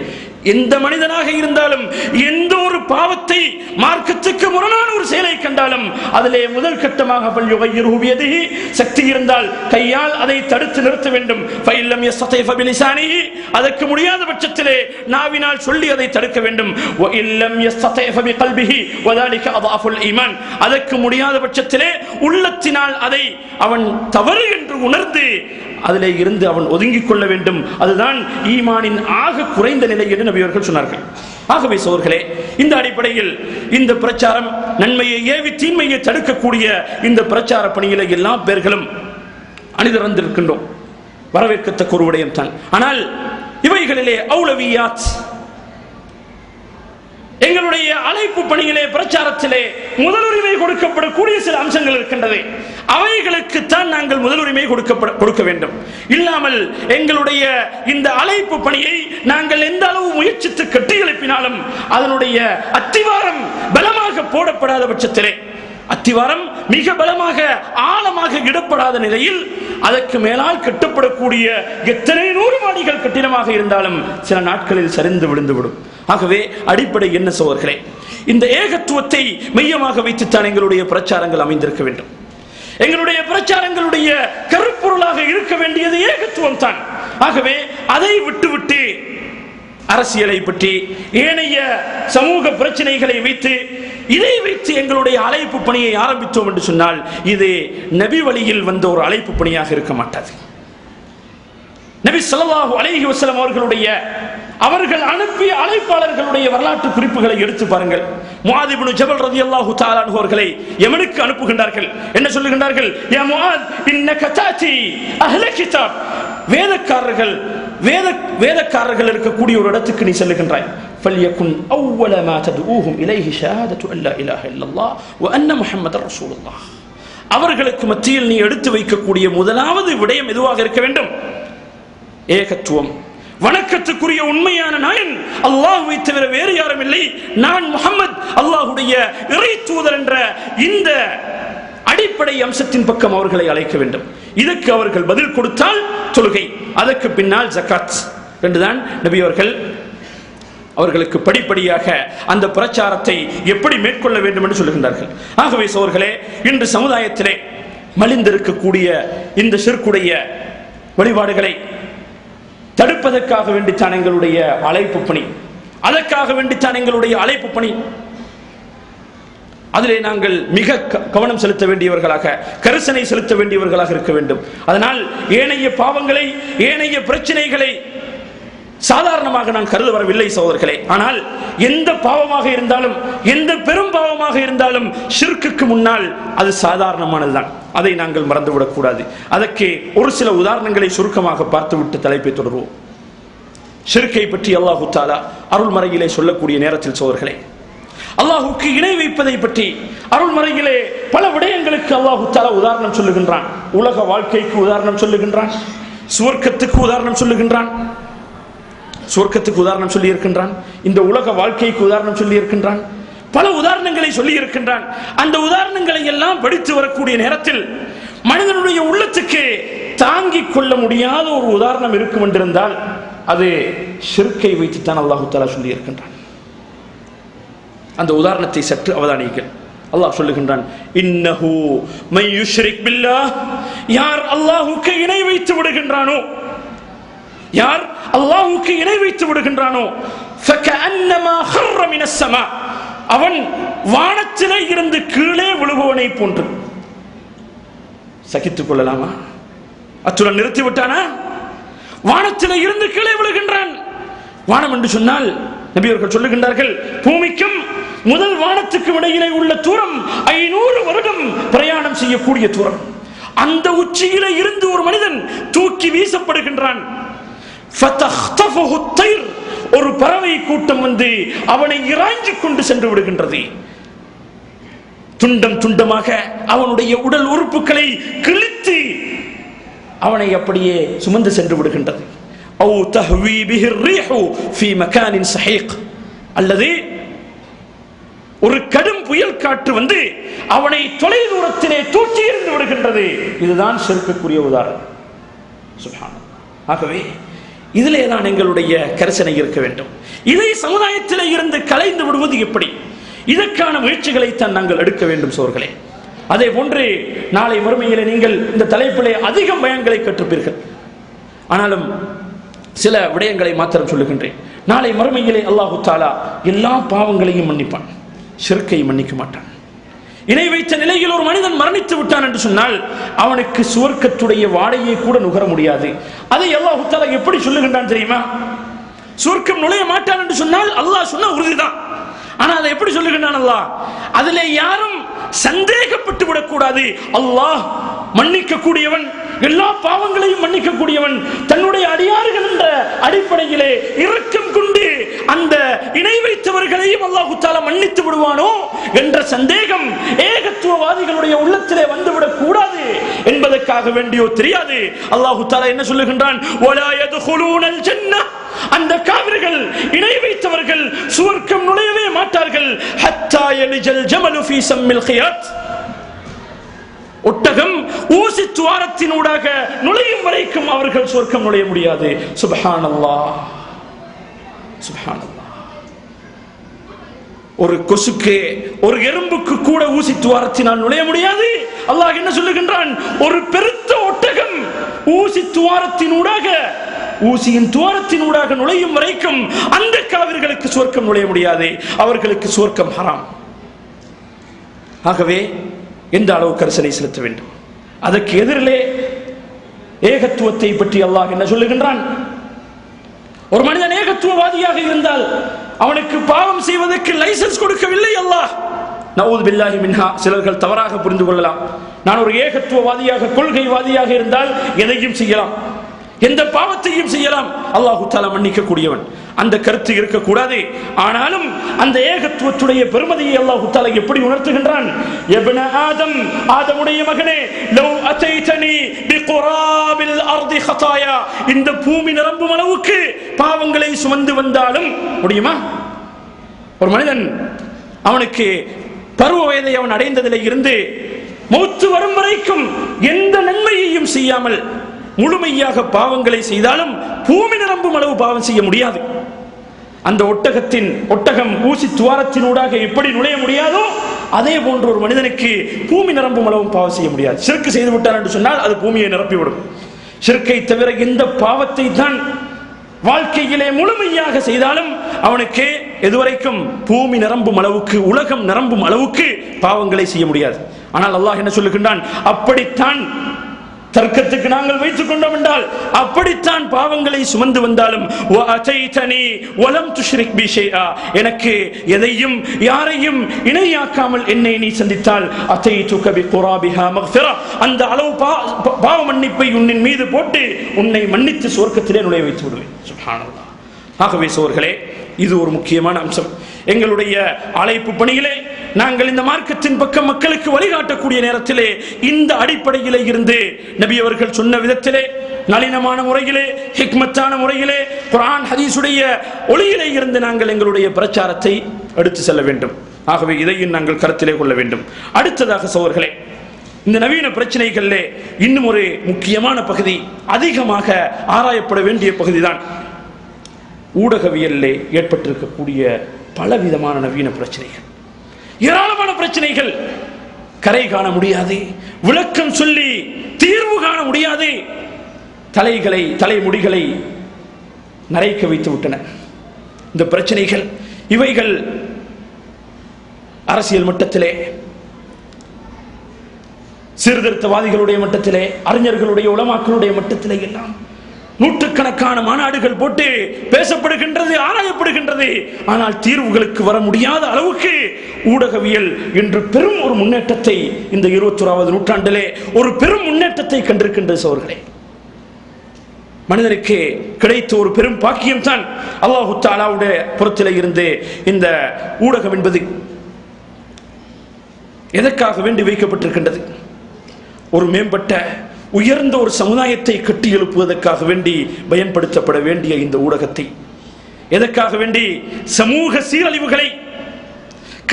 எந்த மனிதனாக இருந்தாலும் எந்த ஒரு பாவத்தை, மார்க்கத்துக்கு முரணான ஒரு செயலை கண்டாலும் அதிலே முதல் கட்டமாக ஃபல்யுகையிர்ஹு பியதிஹி, சக்தி இருந்தால் கையால் அதை தடுத்து நிறுத்த வேண்டும். ஃபஇல்லம் யஸ்ததி ஃபபிலிசானிஹி, அதற்கு முடியாத பட்சத்திலே நாவினால் சொல்லி அதை தடுக்க வேண்டும். வஇல்லம் யஸ்ததி ஃபபிகல்பிஹி வதாலிக அضعஃபுல் ஈமான், அதற்கு முடியாத பட்சத்திலே உள்ளத்தினால் அதை அவன் தவறு என்று உணர்ந்து அதிலே இருந்து அவன் ஒதுங்கிக் கொள்ள வேண்டும். அதுதான் ஈமானின் ஆக குறைந்த நிலை என்று நபி அவர்கள் சொன்னார்கள். ஆகவே சோர்களே, இந்த அடிப்படையில் இந்த பிரச்சாரம், நன்மையை ஏவி தீமையை தடுக்கக்கூடிய இந்த பிரச்சார பணியில எல்லா பேர்களும் அணிதிறந்திருக்கின்றோம், வரவேற்கத்தக்க ஒரு விடயம் தான். ஆனால் இவைகளிலே அவுலவியாத், எங்களுடைய அழைப்பு பணியிலே பிரச்சாரத்திலே முதலுரிமை கொடுக்கப்படக்கூடிய சில அம்சங்கள் இருக்கின்றது. அவைகளுக்குத்தான் நாங்கள் முதலுரிமை கொடுக்க வேண்டும். இல்லாமல் எங்களுடைய இந்த அழைப்பு பணியை நாங்கள் எந்த அளவு முயற்சித்து கட்டி எழுப்பினாலும் அதனுடைய அத்திவாரம் பலமாக போடப்படாத பட்சத்திலே, அத்திவாரம் மிக பலமாக ஆழமாக இடப்படாத நிலையில் அதற்கு மேலால் கட்டப்படக்கூடிய எத்தனை 100 மாடிகள் கட்டிடமாக இருந்தாலும் சில நாட்களில் சரிந்து விழுந்துவிடும். ஆகவே அடிப்படை என்ன சகோதரர்களே, இந்த ஏகத்துவத்தை மையமாக வைத்துத்தான் எங்களுடைய பிரச்சாரங்கள் அமைந்திருக்க வேண்டும். எங்களுடைய பிரச்சாரங்களுடைய கருப்பொருளாக இருக்க வேண்டியது ஏகத்துவம் தான். ஆகவே அதை விட்டுவிட்டு அரசியலை பற்றி ஏனைய சமூக பிரச்சனைகளை வைத்து இதை வைத்து எங்களுடைய அழைப்பு பணியை ஆரம்பித்தோம் என்று சொன்னால் இது நபி வழியில் வந்த ஒரு அழைப்பு பணியாக இருக்க மாட்டாது. நபி ஸல்லல்லாஹு அலைஹி வஸல்லம் அவர்கள் அனுப்பிய அழைப்பாளர்களுடைய வரலாற்று குறிப்புகளை எடுத்து பாருங்கள். முஆத் இப்னு ஜபல் ரலியல்லாஹு தஆலா அன்ஹு அவர்களை யமனுக்கு அனுப்புகின்றார்கள். என்ன சொல்லுகின்றார்கள்? யா முஆத் இன்னக தாதி அஹ்ல கிதாப், வேதக்காரர்கள் இருக்கக்கூடிய ஒரு இடத்துக்கு நீ செல்லுகின்றாய். ஃபல்யகுன் அவ்வல மா ததுஊஹும் இலைஹி ஷஹாதத்து அல்லா இலாஹ இல்லல்லாஹ் வ அன்ன முஹம்மதர் ரசூலுல்லாஹ். அவர்களுக்கு மத்தியில் நீ எடுத்து வைக்கக்கூடிய முதலாவது விடயம் எதுவாக இருக்க வேண்டும்? ஏகத்துவம். வணக்கத்துக்குரிய உண்மையான நாயன் அல்லாஹ்வை தவிர வேறு யாரும் இல்லை, நான் முஹம்மது அல்லாஹ்வுடைய இறை தூதர் என்ற இந்த அடிப்படை அம்சத்தின் பக்கம் அவர்களை அழைக்க வேண்டும். இதற்கு அவர்கள் பதில் கொடுத்தால் தொழுகை, அதற்கு பின்னால் ஜகாத் என்றுதான் நபி அவர்களுக்கு படிப்படியாக அந்த பிரச்சாரத்தை எப்படி மேற்கொள்ள வேண்டும் என்று சொல்லுகின்றார்கள். ஆகவே சோர்களே, இன்று சமுதாயத்திலே மலிந்திருக்கக்கூடிய இந்த ஷிர்க்குடைய வழிபாடுகளை தடுப்பதற்காக வேண்டித்தான் எங்களுடைய அழைப்பு பணி, அதற்காக வேண்டித்தான் எங்களுடைய அழைப்பு பணி. அதிலே நாங்கள் மிக கவனம் செலுத்த வேண்டியவர்களாக, கரிசனை செலுத்த வேண்டியவர்களாக இருக்க வேண்டும். அதனால் ஏனைய பாவங்களை, ஏனைய பிரச்சனைகளை சாதாரணமாக நான் கருத வரவில்லை சகோதரர்களே. ஆனால் எந்த பாவமாக இருந்தாலும், எந்த பெரும் பாவமாக இருந்தாலும் ஷிர்க்குக்கு முன்னால் அது சாதாரணமானதுதான். அதை நாங்கள் மறந்துவிடக் கூடாது. அதற்கு ஒரு சில உதாரணங்களை சுருக்கமாக பார்த்துவிட்டு தலைப்பை தொடர்வோம். ஷிர்க்கை பற்றி அல்லாஹு தஆலா அருள்மறையிலே சொல்லக்கூடிய நேரத்தில் சகோதரர்களே, அல்லாஹுக்கு இணை வைப்பதை பற்றி அருள்மறையிலே பல விடயங்களுக்கு அல்லாஹு தஆலா உதாரணம் சொல்லுகின்றான். உலக வாழ்க்கைக்கு உதாரணம் சொல்லுகின்றான், சுவர்க்கத்துக்கு உதாரணம் சொல்லுகின்றான், சுவர்க்கத்துக்கு உதாரணம் சொல்லி இருக்கின்றான், இந்த உலக வாழ்க்கைக்கு உதாரணம் சொல்லி இருக்கின்றான், பல உதாரணங்களை சொல்லி இருக்கின்றான். அந்த உதாரணங்களை எல்லாம் படித்து வரக்கூடிய நேரத்தில் மனிதனுடைய உள்ளத்துக்கு தாங்கிக் கொள்ள முடியாத ஒரு உதாரணம் இருக்கும் என்றிருந்தால் அது ஷிர்க்கை வைத்துத்தான் அல்லாஹு தஆலா சொல்லி இருக்கின்றான். அந்த உதாரணத்தை சற்று அவதானியுங்கள். அல்லாஹ் சொல்லுகின்றான், இன்னஹு மை யுஷ்ரிக் பில்லாஹ், யார் அல்லாஹ்வுக்கு இணை வைத்து விடுகின்றானோ, யார் அல்லாஹ்வுக்கு இணை வைத்து விடுகின்றானோ, ஃபகஅன்னமா ஹர்ர மினஸ் ஸமா, அவன் வானத்திலே இருந்து கீழே விழுபவனை போன்று. சகித்துக் கொள்ளலாமா? அத்துடன் நிறுத்தி விட்டானா? வானத்திலே இருந்து கீழே விழுகின்றான். வானம் என்று சொன்னால் நபி அவர்கள் சொல்லுகின்றார்கள், பூமிக்கும் முதல் வானத்துக்கு இடையிலே உள்ள தூரம் 500 வருடம் பிரயாணம் செய்யக்கூடிய தூரம். அந்த உச்சியிலே இருந்து ஒரு மனிதன் தூக்கி வீசப்படுகின்றான். ஒரு பறவை கூட்டம் வந்து அவனை இறாஞ்சி கொண்டு சென்று விடுகின்றது. துண்டம் துண்டமாக அவனுடைய உடல் உறுப்புகளை கிழித்து அவனை அப்படியே சுமந்து சென்று விடுகின்றது. அல்லது ஒரு கடும் புயல் காற்று வந்து அவனை தொலை தூரத்திலே தூக்கி எறிந்து விடுகின்றது. இதுதான் ஷிர்க்குக்குரிய உதாரணம். சுப்ஹானல்லாஹ். ஆகவே இதிலே தான் எங்களுடைய கரிசனை இருக்க வேண்டும். இதை சமுதாயத்திலே இருந்து கலைந்து விடுவது எப்படி? இதற்கான முயற்சிகளைத்தான் நாங்கள் எடுக்க வேண்டும் சோர்களே. அதே போன்று நாளை மறுமையிலே நீங்கள் இந்த தலைப்பிலே அதிகம் பயங்களை கற்றுப்பீர்கள். ஆனாலும் சில விடயங்களை மாத்திரம் சொல்லுகின்றேன். நாளை மறுமையிலே அல்லாஹு தஆலா எல்லா பாவங்களையும் மன்னிப்பான், ஷிர்க்கை மன்னிக்க மாட்டான். இணை வைத்த நிலையில் ஒரு மனிதன் மரணித்து விட்டான் என்று சொன்னால் அவனுக்கு சுவர்க்கத்துடைய வாடையை கூட நுகர முடியாது. அதை அல்லாஹ் தஆலா எப்படி சொல்லுகின்றான் தெரியுமா? சுவர்க்கம் நுழைய மாட்டான் என்று சொன்னால் அல்லாஹ் சொன்ன உறுதிதான். ஆனால் அதை எப்படி சொல்லுகின்றான் அல்லாஹ்? அதிலே யாரும் சந்தேகப்பட்டு விடக்கூடாது. அல்லாஹ் மன்னிக்க கூடியவன், எல்லா பாவங்களையும் மன்னிக்க கூடியவன், தன்னுடைய அடியார்கள் என்ற அடிப்படையிலே இரக்கம் கொண்டு அந்த இணை வைத்தவர் வைத்தவர்களையும் அல்லாஹ் தஆலா மன்னித்து விடுவானோ என்ற சந்தேகம் ஏகத்துவவாதிகளுடைய உள்ளத்திலே வந்துவிடக் கூடாது என்பதற்காக வேண்டியோ தெரியாது. அல்லாஹ் தஆலா என்ன சொல்லுகின்றான்? வலா யதுகுலூனல் ஜன்னah, அந்த காவிர்கள் இணை வைத்தவர்கள் சுவர்க்கம் நுழையவே மாட்டார்கள். ஹத்தா யலிஜல் ஜமலு ஃபீ சம்மில் கியாத், ஒட்டகம் ஊசி துவாரத்தினூடாக நுழையும் வரைக்கும் அவர்கள் சுவர்க்கம் நுழைய முடியாது. சுப்ஹானல்லாஹ், சுப்ஹானல்லாஹ். ஒரு கொசுக்கு, ஒரு எறும்புக்கு கூட ஊசி துவாரத்தினால் நுழைய முடியாது. அல்லாஹ் என்ன சொல்லுகின்றான்? ஒரு பெருத்த ஒட்டகம் ஊசி துவாரத்தினூடாக, ஊசியின் துவாரத்தினூடாக நுழையும் வரைக்கும் அந்த காவிர்களுக்கு சுவர்க்கம் நுழைய முடியாது, அவர்களுக்கு சுவர்க்கம் ஹராம். ஆகவே எந்த அளவு கரிசனை செலுத்த வேண்டும்? அதற்கு எதிரிலே ஏகத்துவத்தை பற்றி அல்லாஹ் என்ன சொல்லுகின்றான்? ஒரு மனிதன் ஏகத்துவவாதியாக இருந்தால் அவனுக்கு பாவம் செய்வதற்கு லைசன்ஸ் கொடுக்கவில்லை அல்லாஹ். நஊது பில்லாஹி மின்ஹா. சிலர்கள் தவறாக புரிந்து கொள்ளலாம். நான் ஒரு ஏகத்துவவாதியாக, கொள்கைவாதியாக இருந்தால் எதையும் செய்யலாம், எந்த பாவத்தையும் செய்யலாம், அல்லாஹ் தஆலா மன்னிக்க கூடியவன். அந்த கருத்து இருக்கக்கூடாது. ஆனாலும் அந்த ஏகத்துவத்துடைய பெருமதியை அல்லாஹ் தஆலா எப்படி உணர்த்துகின்றான்? இப்ன ஆதம், ஆதமுடைய மகனே, லவ் அதைதனி பிகுராபில் அர்தி ஹதாயா, இந்த பூமி நிரம்பும் அளவுக்கு பாவங்களை சுமந்து வந்தாலும் முடியுமா? ஒரு மனிதன் அவனுக்கு பருவ வயதை அவன் அடைந்ததிலே இருந்து மௌத்து வரும் வரைக்கும் எந்த நன்மையையும் செய்யாமல் முழுமையாக பாவங்களை செய்தாலும் பூமி நிரம்பும் அளவு பாவம் செய்ய முடியாது. அந்த ஒட்டகம் ஊசி துவாரத்தினூடாக எப்படி நுழைய முடியாதோ அதே போன்ற ஒரு மனிதனுக்கு பூமி நிரம்பும் அளவும் பாவம் செய்ய முடியாது. ஷிர்க் செய்து விட்டார் என்று சொன்னால் அது பூமியை நிரப்பிவிடும். ஷிர்க்கை தவிர எந்த பாவத்தை தான் வாழ்க்கையிலே முழுமையாக செய்தாலும் அவனுக்கு எதுவரைக்கும் பூமி நிரம்பும் அளவுக்கு, உலகம் நிரம்பும் அளவுக்கு பாவங்களை செய்ய முடியாது. ஆனால் அல்லாஹ் என்ன சொல்லுகின்றான்? அப்படித்தான் தர்க்கத்துக்கு நாங்கள் வைத்துக் கொண்டோம் என்றால் அப்படித்தான் பாவங்களை சுமந்து வந்தாலும் எனக்கு எதையும் யாரையும் இணையாக்காமல் என்னை நீ சந்தித்தால் அந்த அளவு பாவ மன்னிப்பை உன்னின் மீது போட்டு உன்னை மன்னித்து சுவர்க்கத்திலே நுழைய வைத்து விடுவேன். சுப்ஹானல்லாஹ். ஆகவே சோர்களே, இது ஒரு முக்கியமான அம்சம். எங்களுடைய அழைப்பு பணியிலே நாங்கள் இந்த மார்க்கத்தின் பக்கம் மக்களுக்கு வழிகாட்டக்கூடிய நேரத்திலே இந்த அடிப்படையிலே இருந்து நபி அவர்கள் சொன்ன விதத்திலே, நளினமான முறையிலே, ஹிக்மத்தான முறையிலே, குர்ஆன் ஹதீஸுடைய ஒளியிலே இருந்து நாங்கள் எங்களுடைய பிரச்சாரத்தை எடுத்து செல்ல வேண்டும். ஆகவே இதையும் நாங்கள் கருத்திலே கொள்ள வேண்டும். அடுத்ததாக சகோதரர்களே, இந்த நவீன பிரச்சனைகளிலே இன்னும் ஒரு முக்கியமான பகுதி, அதிகமாக ஆராயப்பட வேண்டிய பகுதிதான் ஊடகவியலிலே ஏற்பட்டிருக்கக்கூடிய பலவிதமான நவீன பிரச்சனைகள். ஏராளமான பிரச்சனைகள் கரை காண முடியாது, விளக்கம் சொல்லி தீர்வு காண முடியாது. தலைமுடிகளை நரைக்க வைத்து விட்டன இந்த பிரச்சனைகள். இவைகள் அரசியல் மட்டத்திலே, சீர்திருத்தவாதிகளுடைய மட்டத்திலே, அறிஞர்களுடைய, உலமாக்களுடைய மட்டத்திலே எல்லாம் நூற்றுக்கணக்கான மாநாடுகள் போட்டு பேசப்படுகின்றது, ஆராயப்படுகின்றது. ஆனால் தீர்வுகளுக்கு வர முடியாத அளவுக்கு ஊடகவியல் இன்று பெரும் ஒரு முன்னேற்றத்தை, இந்த 21வது நூற்றாண்டிலே ஒரு பெரும் முன்னேற்றத்தை கண்டிருக்கின்றது சோர்களே. மனிதனுக்கு கிடைத்த ஒரு பெரும் பாக்கியம் தான் அல்லாஹ் தஆலாவுடைய புறத்திலே இருந்து இந்த ஊடகம் என்பது. எதற்காக வேண்டி வைக்கப்பட்டிருக்கின்றது? ஒரு மேம்பட்ட உயர்ந்த ஒரு சமுதாயத்தை கட்டி எழுப்புவதற்காக வேண்டி பயன்படுத்தப்பட வேண்டிய இந்த ஊடகத்தை, எதற்காக வேண்டி? சமூக சீரழிவுகளை,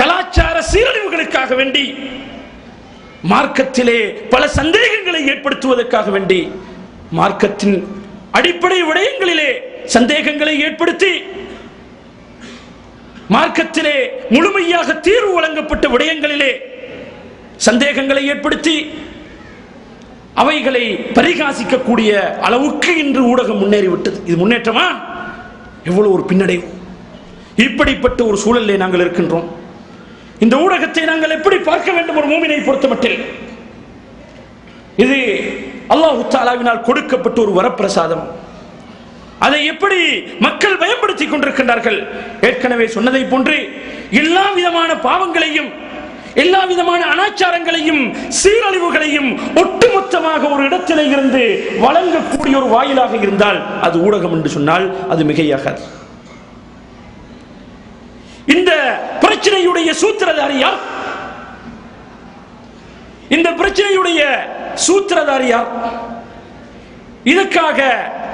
கலாச்சார சீரழிவுகளுக்காக வேண்டி, மார்க்கத்திலே பல சந்தேகங்களை ஏற்படுத்துவதற்காக வேண்டி, மார்க்கத்தின் அடிப்படை விடயங்களிலே சந்தேகங்களை ஏற்படுத்தி, மார்க்கத்திலே முழுமையாக தீர்வு வழங்கப்பட்ட விடயங்களிலே சந்தேகங்களை ஏற்படுத்தி அவைகளை பரிகாசிக்கக்கூடிய அளவுக்கு இன்று ஊடகம் முன்னேறிவிட்டது. இது முன்னேற்றமா? எவ்வளவு ஒரு பின்னடைவு! இப்படிப்பட்ட ஒரு சூழலிலே நாங்கள் இருக்கின்றோம். இந்த ஊடகத்தை நாங்கள் எப்படி பார்க்க வேண்டும்? ஒரு மூமினை பொறுத்தமட்டில் இது அல்லாஹ் தஆலாவினால் கொடுக்கப்பட்ட ஒரு வரப்பிரசாதம். அதை எப்படி மக்கள் பயன்படுத்திக் கொண்டிருக்கின்றார்கள்? ஏற்கனவே சொன்னதை போன்று எல்லா விதமான பாவங்களையும், எல்லா விதமான அனாச்சாரங்களையும், சீரழிவுகளையும் ஒட்டுமொத்தமாக ஒரு இடத்திலே இருந்து வழங்கக்கூடிய ஒரு வாயிலாக இருந்தால் அது ஊடகம் என்று சொன்னால் அது மிகையாகாது. இந்த பிரச்சனையுடைய சூத்திரதாரி யார்? இந்த பிரச்சனையுடைய சூத்திரதாரி யார்? இதற்காக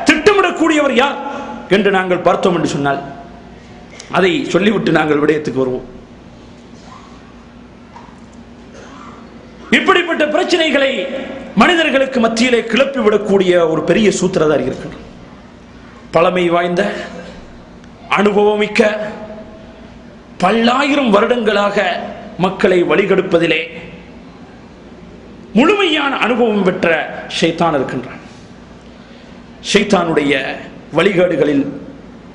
திட்டமிடக்கூடியவர் யார் என்று நாங்கள் பார்த்தோம் என்று சொன்னால், அதை சொல்லிவிட்டு நாங்கள் விடயத்துக்கு வருவோம். இப்படிப்பட்ட பிரச்சனைகளை மனிதர்களுக்கு மத்தியிலே கிளப்பிவிடக்கூடிய ஒரு பெரிய சூத்திரதாரி இருக்கிறார். பழமை வாய்ந்த, அனுபவமிக்க, பல்லாயிரம் வருடங்களாக மக்களை வழிகெடுப்பதிலே முழுமையான அனுபவம் பெற்ற ஷைத்தான் இருக்கின்றான். ஷைத்தானுடைய வழிகாடுகளில்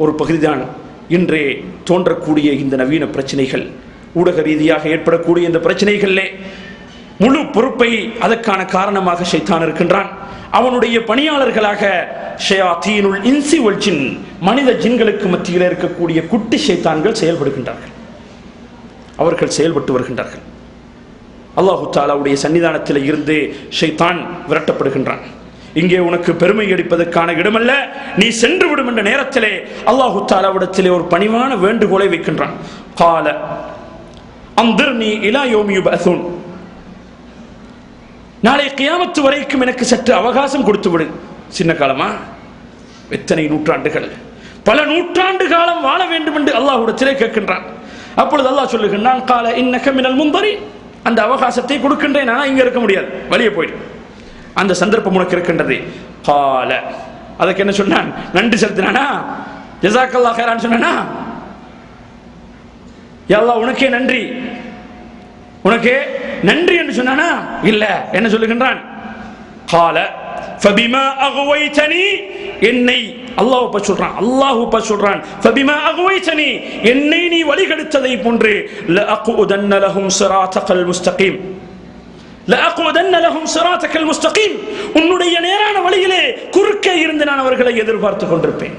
ஒரு பகுதிதான் இன்றே தோன்றக்கூடிய இந்த நவீன பிரச்சனைகள். ஊடக ரீதியாக ஏற்படக்கூடிய இந்த பிரச்சனைகளிலே முழு பொறுப்பை அதற்கான காரணமாக ஷைத்தான் இருக்கின்றான். அவனுடைய பணியாளர்களாக ஷயாத்தீனுல் இன்சி வல் ஜின், மனித ஜின்களுக்கு மத்தியில் இருக்கக்கூடிய குட்டி ஷைத்தான்கள் செயல்படுகின்றார்கள். அவர்கள் செயல்பட்டு வருகின்றார்கள். அல்லாஹு தஆலாவுடைய சன்னிதானத்தில் இருந்து ஷைத்தான் விரட்டப்படுகின்றான். இங்கே உனக்கு பெருமை அடிப்பதற்கான இடமல்ல, நீ சென்று விடும் என்ற நேரத்திலே அல்லாஹு தஆலாவிடத்திலே ஒரு பணிவான வேண்டுகோளை வைக்கின்றான். கால அன்திர்னி இலா யௌமி யுபஅஸூன், நாளை கியாமத்து வரைக்கும் எனக்கு சற்று அவகாசம் கொடுத்து விடு. சின்ன காலமா? எத்தனை நூற்றாண்டுகள், பல நூற்றாண்டு காலம் வாழ வேண்டும் என்று அல்லாஹ்விடத்திலே கேட்கின்றான். அப்பொழுது அல்லாஹ் சொல்லுகின்றான், கால இன்னக மினல் முன்தரின், அந்த அவகாசத்தை கொடுக்கின்றேன், ஆனால் இங்கே இருக்க முடியாது, வெளியே போயிடு, அந்த சந்தர்ப்பம் உனக்கு இருக்கின்றது. கால, அதுக்கு என்ன சொன்னான்? நன்றி செலுத்தினானா? ஜஸாக்கல்லாஹ் ஹைரான் சொன்னானா? யா அல்லாஹ் உனக்கே நன்றி, உனக்கே நன்றி என்று சொன்னானா? இல்ல. என்ன சொல்லுகின்றான்? கால ஃபபிமா அக்வைதனி, என்னை அல்லாஹ் பற்றி சொல்றான், அல்லாஹ் பற்றி சொல்றான், ஃபபிமா அக்வைதனி, என்னை நீ வழிகெடுத்ததை போன்று லஅக்உதன்ன லஹும் ஸிராத்தகல் முஸ்தகீம், லஅக்உதன்ன லஹும் ஸிராத்தகல் முஸ்தகீம், உன்னுடைய நேரான வழியிலே குறுக்கே இருந்து நான் அவர்களை எதிர்பார்த்து கொண்டிருப்பேன்.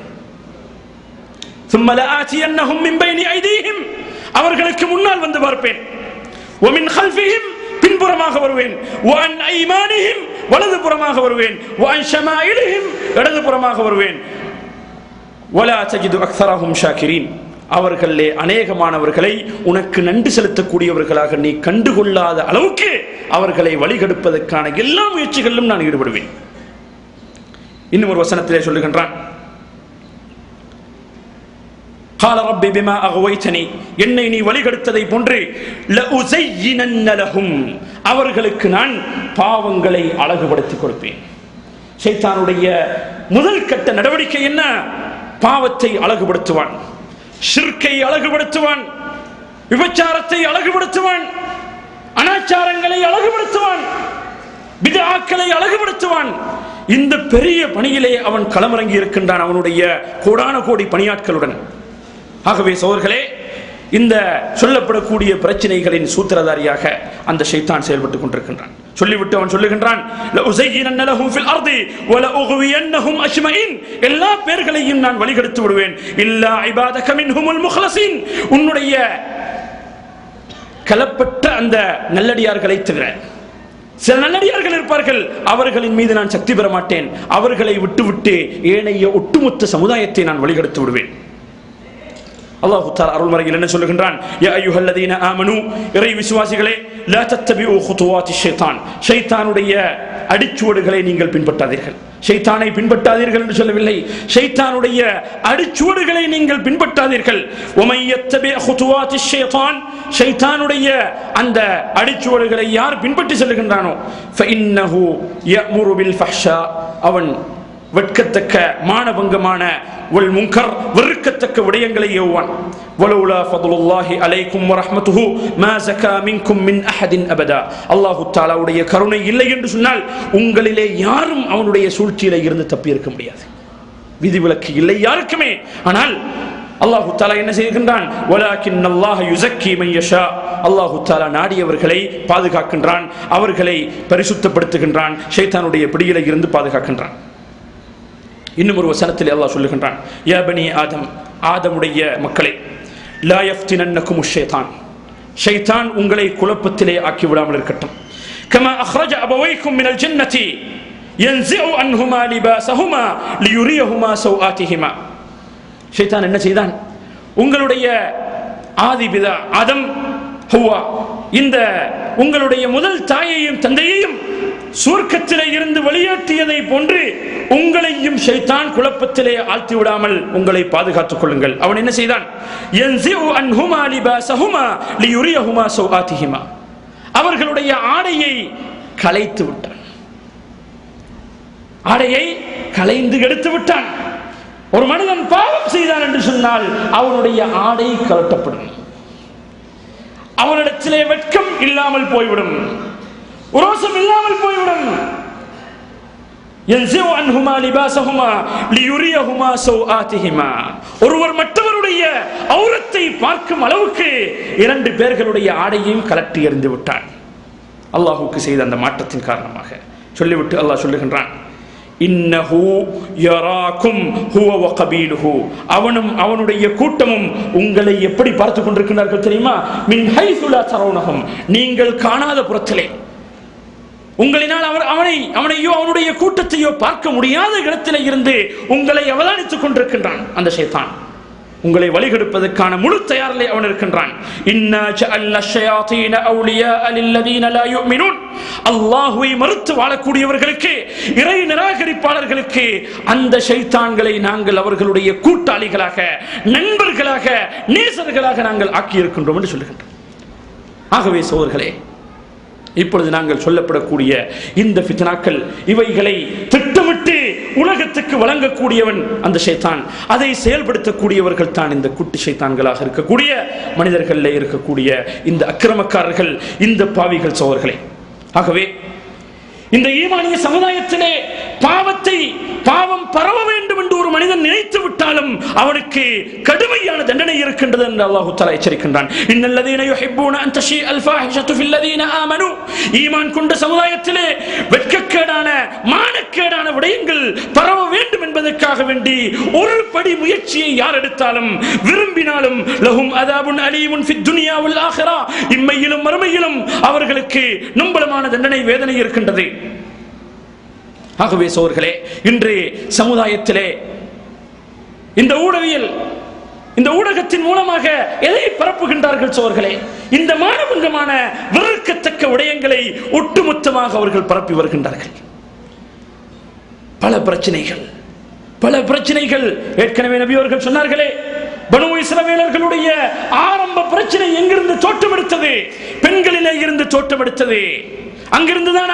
ثم لآتينهم من بين أيديهم, அவர்களுக்கு முன்னால் வந்து பார்ப்பேன். ومن خلفهم, பின்புறமாக வருவேன். وعن أيمانهم, வலது புறமாக வருவேன். وعن شمائلهم, இடது புறமாக வருவேன். ولا تجد أكثرهم شاكرين, அவர்களே அநேகமானவர்களை உனக்கு நன்றி செலுத்தக்கூடியவர்களாக நீ கண்டுகொள்ளாத அளவுக்கு அவர்களை வழிகெடுப்பதற்கான எல்லா முயற்சிகளிலும் நான் ஈடுபடுவேன். இன்னும் ஒரு வசனத்திலே சொல்லுகின்றான், قال ربي بما أغويتني, என்னை நீ வழிகெடுத்ததை போன்று لأزينن لهم, அவர்களுக்கு நான் பாவங்களை அழகுபடுத்தி கொடுப்பேன். ஷைத்தானுடைய முதல் கட்ட நடவடிக்கை என்ன? பாவத்தை அழகுபடுத்துவான், ஷிர்க்கை அழகுபடுத்துவான், விபச்சாரத்தை அழகுபடுத்துவான், அனாச்சாரங்களை அழகுபடுத்துவான், பித்ஆக்களை அழகுபடுத்துவான். இந்த பெரிய பணியிலே அவன் களமிறங்கி இருக்கின்றான் அவனுடைய கோடான கோடி பணியாட்களுடன். ஆகவே சோதர்களே, இந்த சொல்லப்படக்கூடிய பிரச்சனைகளின் சூத்திரதாரியாக அந்த ஷைத்தான் செயல்பட்டுக் கொண்டிருக்கின்றான். சொல்லிவிட்டு அவன் சொல்லுகின்றான், லஉஸையினன்ன லஹும் ஃபில் அர்தி வலஉக்வியன்னஹும் அஜ்மஈன், எல்லா பேர்களையும் நான் வழிகெடுத்து விடுவேன். இல்லா இபாதக மின்ஹுமுல் முக்லஸீன், உன்னுடைய கலப்பற்ற அந்த நல்லடியார்களை தவிர. சில நல்லடியார்கள் இருப்பார்கள், அவர்களின் மீது நான் சக்தி பெற மாட்டேன், அவர்களை விட்டுவிட்டு ஏனைய ஒட்டுமொத்த சமுதாயத்தை நான் வழிகெடுத்து விடுவேன். அல்லாஹ் தஆலா அருள்மறையில் என்ன சொல்லுகின்றான்? யா அய்யுஹல்லதீன ஆமனூ, இறை விசுவாசிகளே, லா தத்தபிஉ குதுவாத்திஷ் ஷைத்தான், ஷைத்தானுடைய அடிச்சுவடுகளை நீங்கள் பின்பற்றாதீர்கள். ஷைத்தானை பின்பற்றாதீர்கள் என்று சொல்லவில்லை, ஷைத்தானுடைய அடிச்சுவடுகளை நீங்கள் பின்பற்றாதீர்கள். வமன் யத்தபி குதுவாத்திஷ் ஷைத்தான், ஷைத்தானுடைய அந்த அடிச்சுவடுகளை யார் பின்பற்றி செல்கின்றானோ ஃபஇன்னஹு யஅமுரு பில் ஃபஹ்ஷா, அவன் வெட்கத்தக்க மானபங்கமான வல் முன்கர், வெறுக்கத்தக்க விடயங்களை ஏவுவான். வலவுலா ஃபதுலுல்லாஹி அலைக்கும் வரஹ்மத்துஹு மா ஸகா மின்கும் மின் அஹதின் அபதா, அல்லாஹ் தஆலாவுடைய கருணை இல்லை என்று சொன்னால் உங்களிலே யாரும் அவனுடைய சூழ்ச்சியிலே இருந்து தப்பி இருக்க முடியாது. விதிவிலக்கு இல்லை யாருக்குமே. ஆனால் அல்லாஹ் தஆலா என்ன செய்கின்றான்? வலாக்கின்னல்லாஹ யுஸக்கி மன் யஷா, அல்லாஹ் தஆலா நாடியவர்களை பாதுகாக்கின்றான், அவர்களை பரிசுத்தப்படுத்துகின்றான், ஷைத்தானுடைய பிடியிலே இருந்து பாதுகாக்கின்றான். இன்னும் ஒரு வசனத்தில் அல்லாஹ் சொல்லுகின்றான், யா பனி ஆதம், ஆதமுடைய மக்களே, லா யஃப்தினன்னகும் ஷைத்தான், ஷைத்தான் உங்களை குழப்பத்திலே ஆக்கி விடாமல் இருக்கட்டும். கமா அக்ரஜ அபவைக்கும் மினல் ஜன்னதி யன்ஸிஉ அன்ஹுமா லிபாஸஹுமா லியுரியஹுமா சௌஆத்திஹிமா, ஷைத்தான் என்ன செய்தான்? உங்களுடைய ஆதிபிதா ஆதம் ஹவ்வா இந்த உங்களுடைய முதல் தாயையும் தந்தையையும் சுவர்க்கத்திலே இருந்து வெளியேற்றியதை போன்று உங்களையும் ஷைத்தான் குழப்பத்திலே ஆழ்த்தி விடாமல் உங்களை பாதுகாத்துக் கொள்ளுங்கள். அவன் என்ன செய்தான்? அவர்களுடைய ஆடையை களைத்து விட்டான். ஆடையை களைந்து எடுத்து விட்டான். ஒரு மனிதன் பாவம் செய்தான் என்று சொன்னால் அவனுடைய ஆடை கழட்டப்படும். அவனிடத்திலே வெட்கம் இல்லாமல் போய்விடும், ரோசம் இல்லாமல் போய்விடும். ஒருவர் மற்றவருடைய ஔரத்தை பார்க்கும் அளவுக்கு 2 பேர்களுடைய ஆடையையும் கலட்டி எறிந்து விட்டான். அல்லாஹ்வுக்கு செய்த அந்த மாற்றத்தின் காரணமாக சொல்லிவிட்டு அல்லாஹ் சொல்லுகின்றான், இன்னஹு யராக்கும் ஹுவ வ கபீலுஹு, அவனும் அவனுடைய கூட்டமும் உங்களை எப்படி பார்த்துக் கொண்டிருக்கிறார்கள் தெரியுமா? மின் ஹைஸு லா தரவுனஹும், நீங்கள் காணாத புறத்திலே. உங்களினால் அவனையோ அவனுடைய கூட்டத்தையோ பார்க்க முடியாத இடத்திலே இருந்து உங்களை அவதானித்துக் கொண்டிருக்கின்றான் அந்த ஷைத்தான். உங்களை வழிகெடுப்பதற்கான முழு தயாரிலே அவன் இருக்கின்றான். இன்னா ஜஅல்னா ஷயாத்தீன அவுலியா லில்லதீன லா யுமினூன், அல்லாஹ்வை மறுத்து வாழக்கூடியவர்களுக்கு, இறை நிராகரிப்பாளர்களுக்கு அந்த ஷைத்தான்களை நாங்கள் அவர்களுடைய கூட்டாளிகளாக, நண்பர்களாக, நேசர்களாக நாங்கள் ஆக்கி இருக்கின்றோம் என்று சொல்லுகின்றோம். ஆகவே சோதர்களே, இப்பொழுது நாங்கள் சொல்லப்படக்கூடிய இந்த ஃபித்னாக்கள், இவைகளை திட்டமிட்டு உலகத்துக்கு வழங்கக்கூடியவன் அந்த ஷைத்தான். அதை செயல்படுத்தக்கூடியவர்கள் தான் இந்த குட்டி ஷைத்தான்களாக இருக்கக்கூடிய மனிதர்களில் இருக்கக்கூடிய இந்த அக்கிரமக்காரர்கள், இந்த பாவிகள் சோதர்களே. ஆகவே இந்த ஈமானிய சமுதாயத்திலே பாவம் பரவ வேண்டும் என்று ஒரு மனிதன் நினைத்து விட்டாலும் அவனுக்கு கடுமையான தண்டனை இருக்கின்றது என்று அல்லாஹ் தஆலா எச்சரிக்கின்றான். இன்னல்லதீன யுஹிப்பூன அன் தஷீஅல் ஃபாஹிஷத்து ஃபில்லதீன ஆமனூ, ஈமான் கொண்ட சமுதாயத்திலே வெட்கக்கேடான மானக்கேடான விடயங்கள் பரவ வேண்டும் என்பதற்காக வேண்டி ஒரு படி முயற்சியை யார் எடுத்தாலும் விரும்பினாலும் லஹும் அதாபுன் அலீமுன் ஃபித் துன்யா வல் ஆখিরা, இம்மையிலும் மறுமையிலும் அவர்களுக்கு நம்பலமான தண்டனை, வேதனை இருக்கின்றது. ஆகவே சோர்களே, இன்று சமுதாயத்திலே இந்த ஊடகவியல், இந்த ஊடகத்தின் மூலமாக எதை பரப்புகின்றார்கள் சோர்களே? இந்த மானபங்கமான வெறுக்கத்தக்க விடயங்களை ஒட்டுமொத்தமாக அவர்கள் பரப்பி வருகின்றார்கள். பல பிரச்சனைகள் ஏற்கனவே நபி அவர்கள் சொன்னார்களே, பனு இஸ்ரவேலர்களுடைய ஆரம்ப பிரச்சனை எங்கிருந்து தோற்றமெடுத்தது? பெண்களிலே இருந்து தோற்றமெடுத்தது. அங்கிருந்துதான்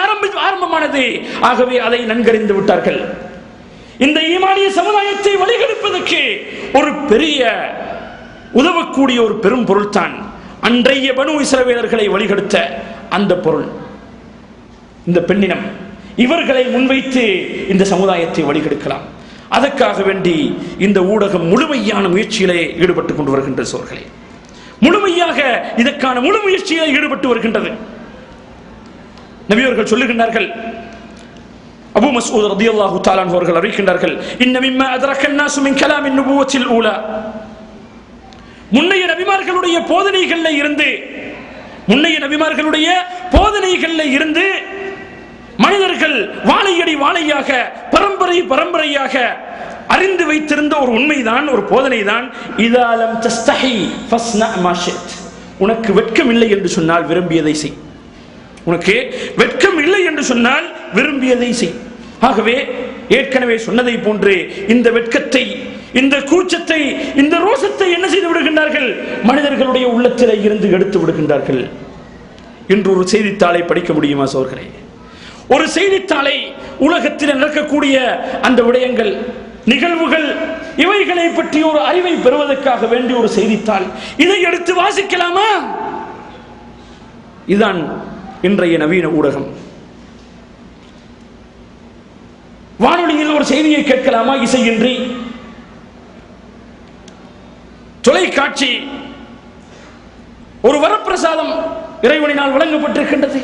ஆரம்பமானது. ஆகவே அதை நன்கறிந்து விட்டார்கள். இந்த ஈமானிய சமுதாயத்தை வழிகெடுப்பதற்கு ஒரு பெரிய உதவக்கூடிய ஒரு பெரும் பொருள் தான் அன்றைய பனு இஸ்ரவேலர்களை வழிகெடுத்த அந்த பொருள், இந்த பெண்ணினம். இவர்களை முன்வைத்து இந்த சமுதாயத்தை வழிகெடுக்கலாம். அதற்காக வேண்டி இந்த ஊடகம் முழுமையான முயற்சியிலே ஈடுபட்டுக் கொண்டு வருகின்ற சோர்களே, முழுமையாக இதற்கான முழு முயற்சியிலே ஈடுபட்டு வருகின்றது. நபி அவர்கள் சொல்லுகின்றார்கள், அபூ மஸ்ஊத் ரலியல்லாஹு தஆலா அன்ஹு அவர்கள் அறிவிக்கின்றார்கள், இன்ன மிம்மா அதரக்கன் நாஸு மின் கலாமின் நுபுவத்தில் ஊலா, முன்னைய நபிமார்களுடைய போதனைகளில் இருந்து மனிதர்கள் வாழையடி வாழையாக, பரம்பரையாக அறிந்து வைத்திருந்த ஒரு உண்மைதான், ஒரு போதனைதான், இதா லம் தஸ்தஹி ஃபஸ்னா மா ஷித், உனக்கு வெட்கம் இல்லை என்று சொன்னால் விரும்பியதை செய். உனக்கு வெட்கம் இல்லை என்று சொன்னால் விரும்பியதை செய். ஆகவே ஏற்கனவே சொன்னதை போன்று இந்த வெட்கத்தை, இந்த கூச்சத்தை, இந்த ரோசத்தை என்ன செய்து விடுகின்றார்கள்? மனிதர்களுடைய உள்ளத்திலே இருந்து எடுத்து விடுகின்றார்கள். இன்று ஒரு செய்தித்தாளை படிக்க முடியுமா சோர்களே? ஒரு செய்தித்தாளை, உலகத்தில் நடக்கக்கூடிய அந்த விடயங்கள், நிகழ்வுகள், இவைகளை பற்றி ஒரு அறிவை பெறுவதற்காக வேண்டிய ஒரு செய்தித்தாள், இதை எடுத்து வாசிக்கலாமா? இதுதான் இன்றைய நவீன ஊடகம். வானொலியில் ஒரு செய்தியை கேட்கலாமா இசையின்றி? தொலைக்காட்சி ஒரு வரப்பிரசாதம் இறைவனினால் வழங்கப்பட்டிருக்கின்றது.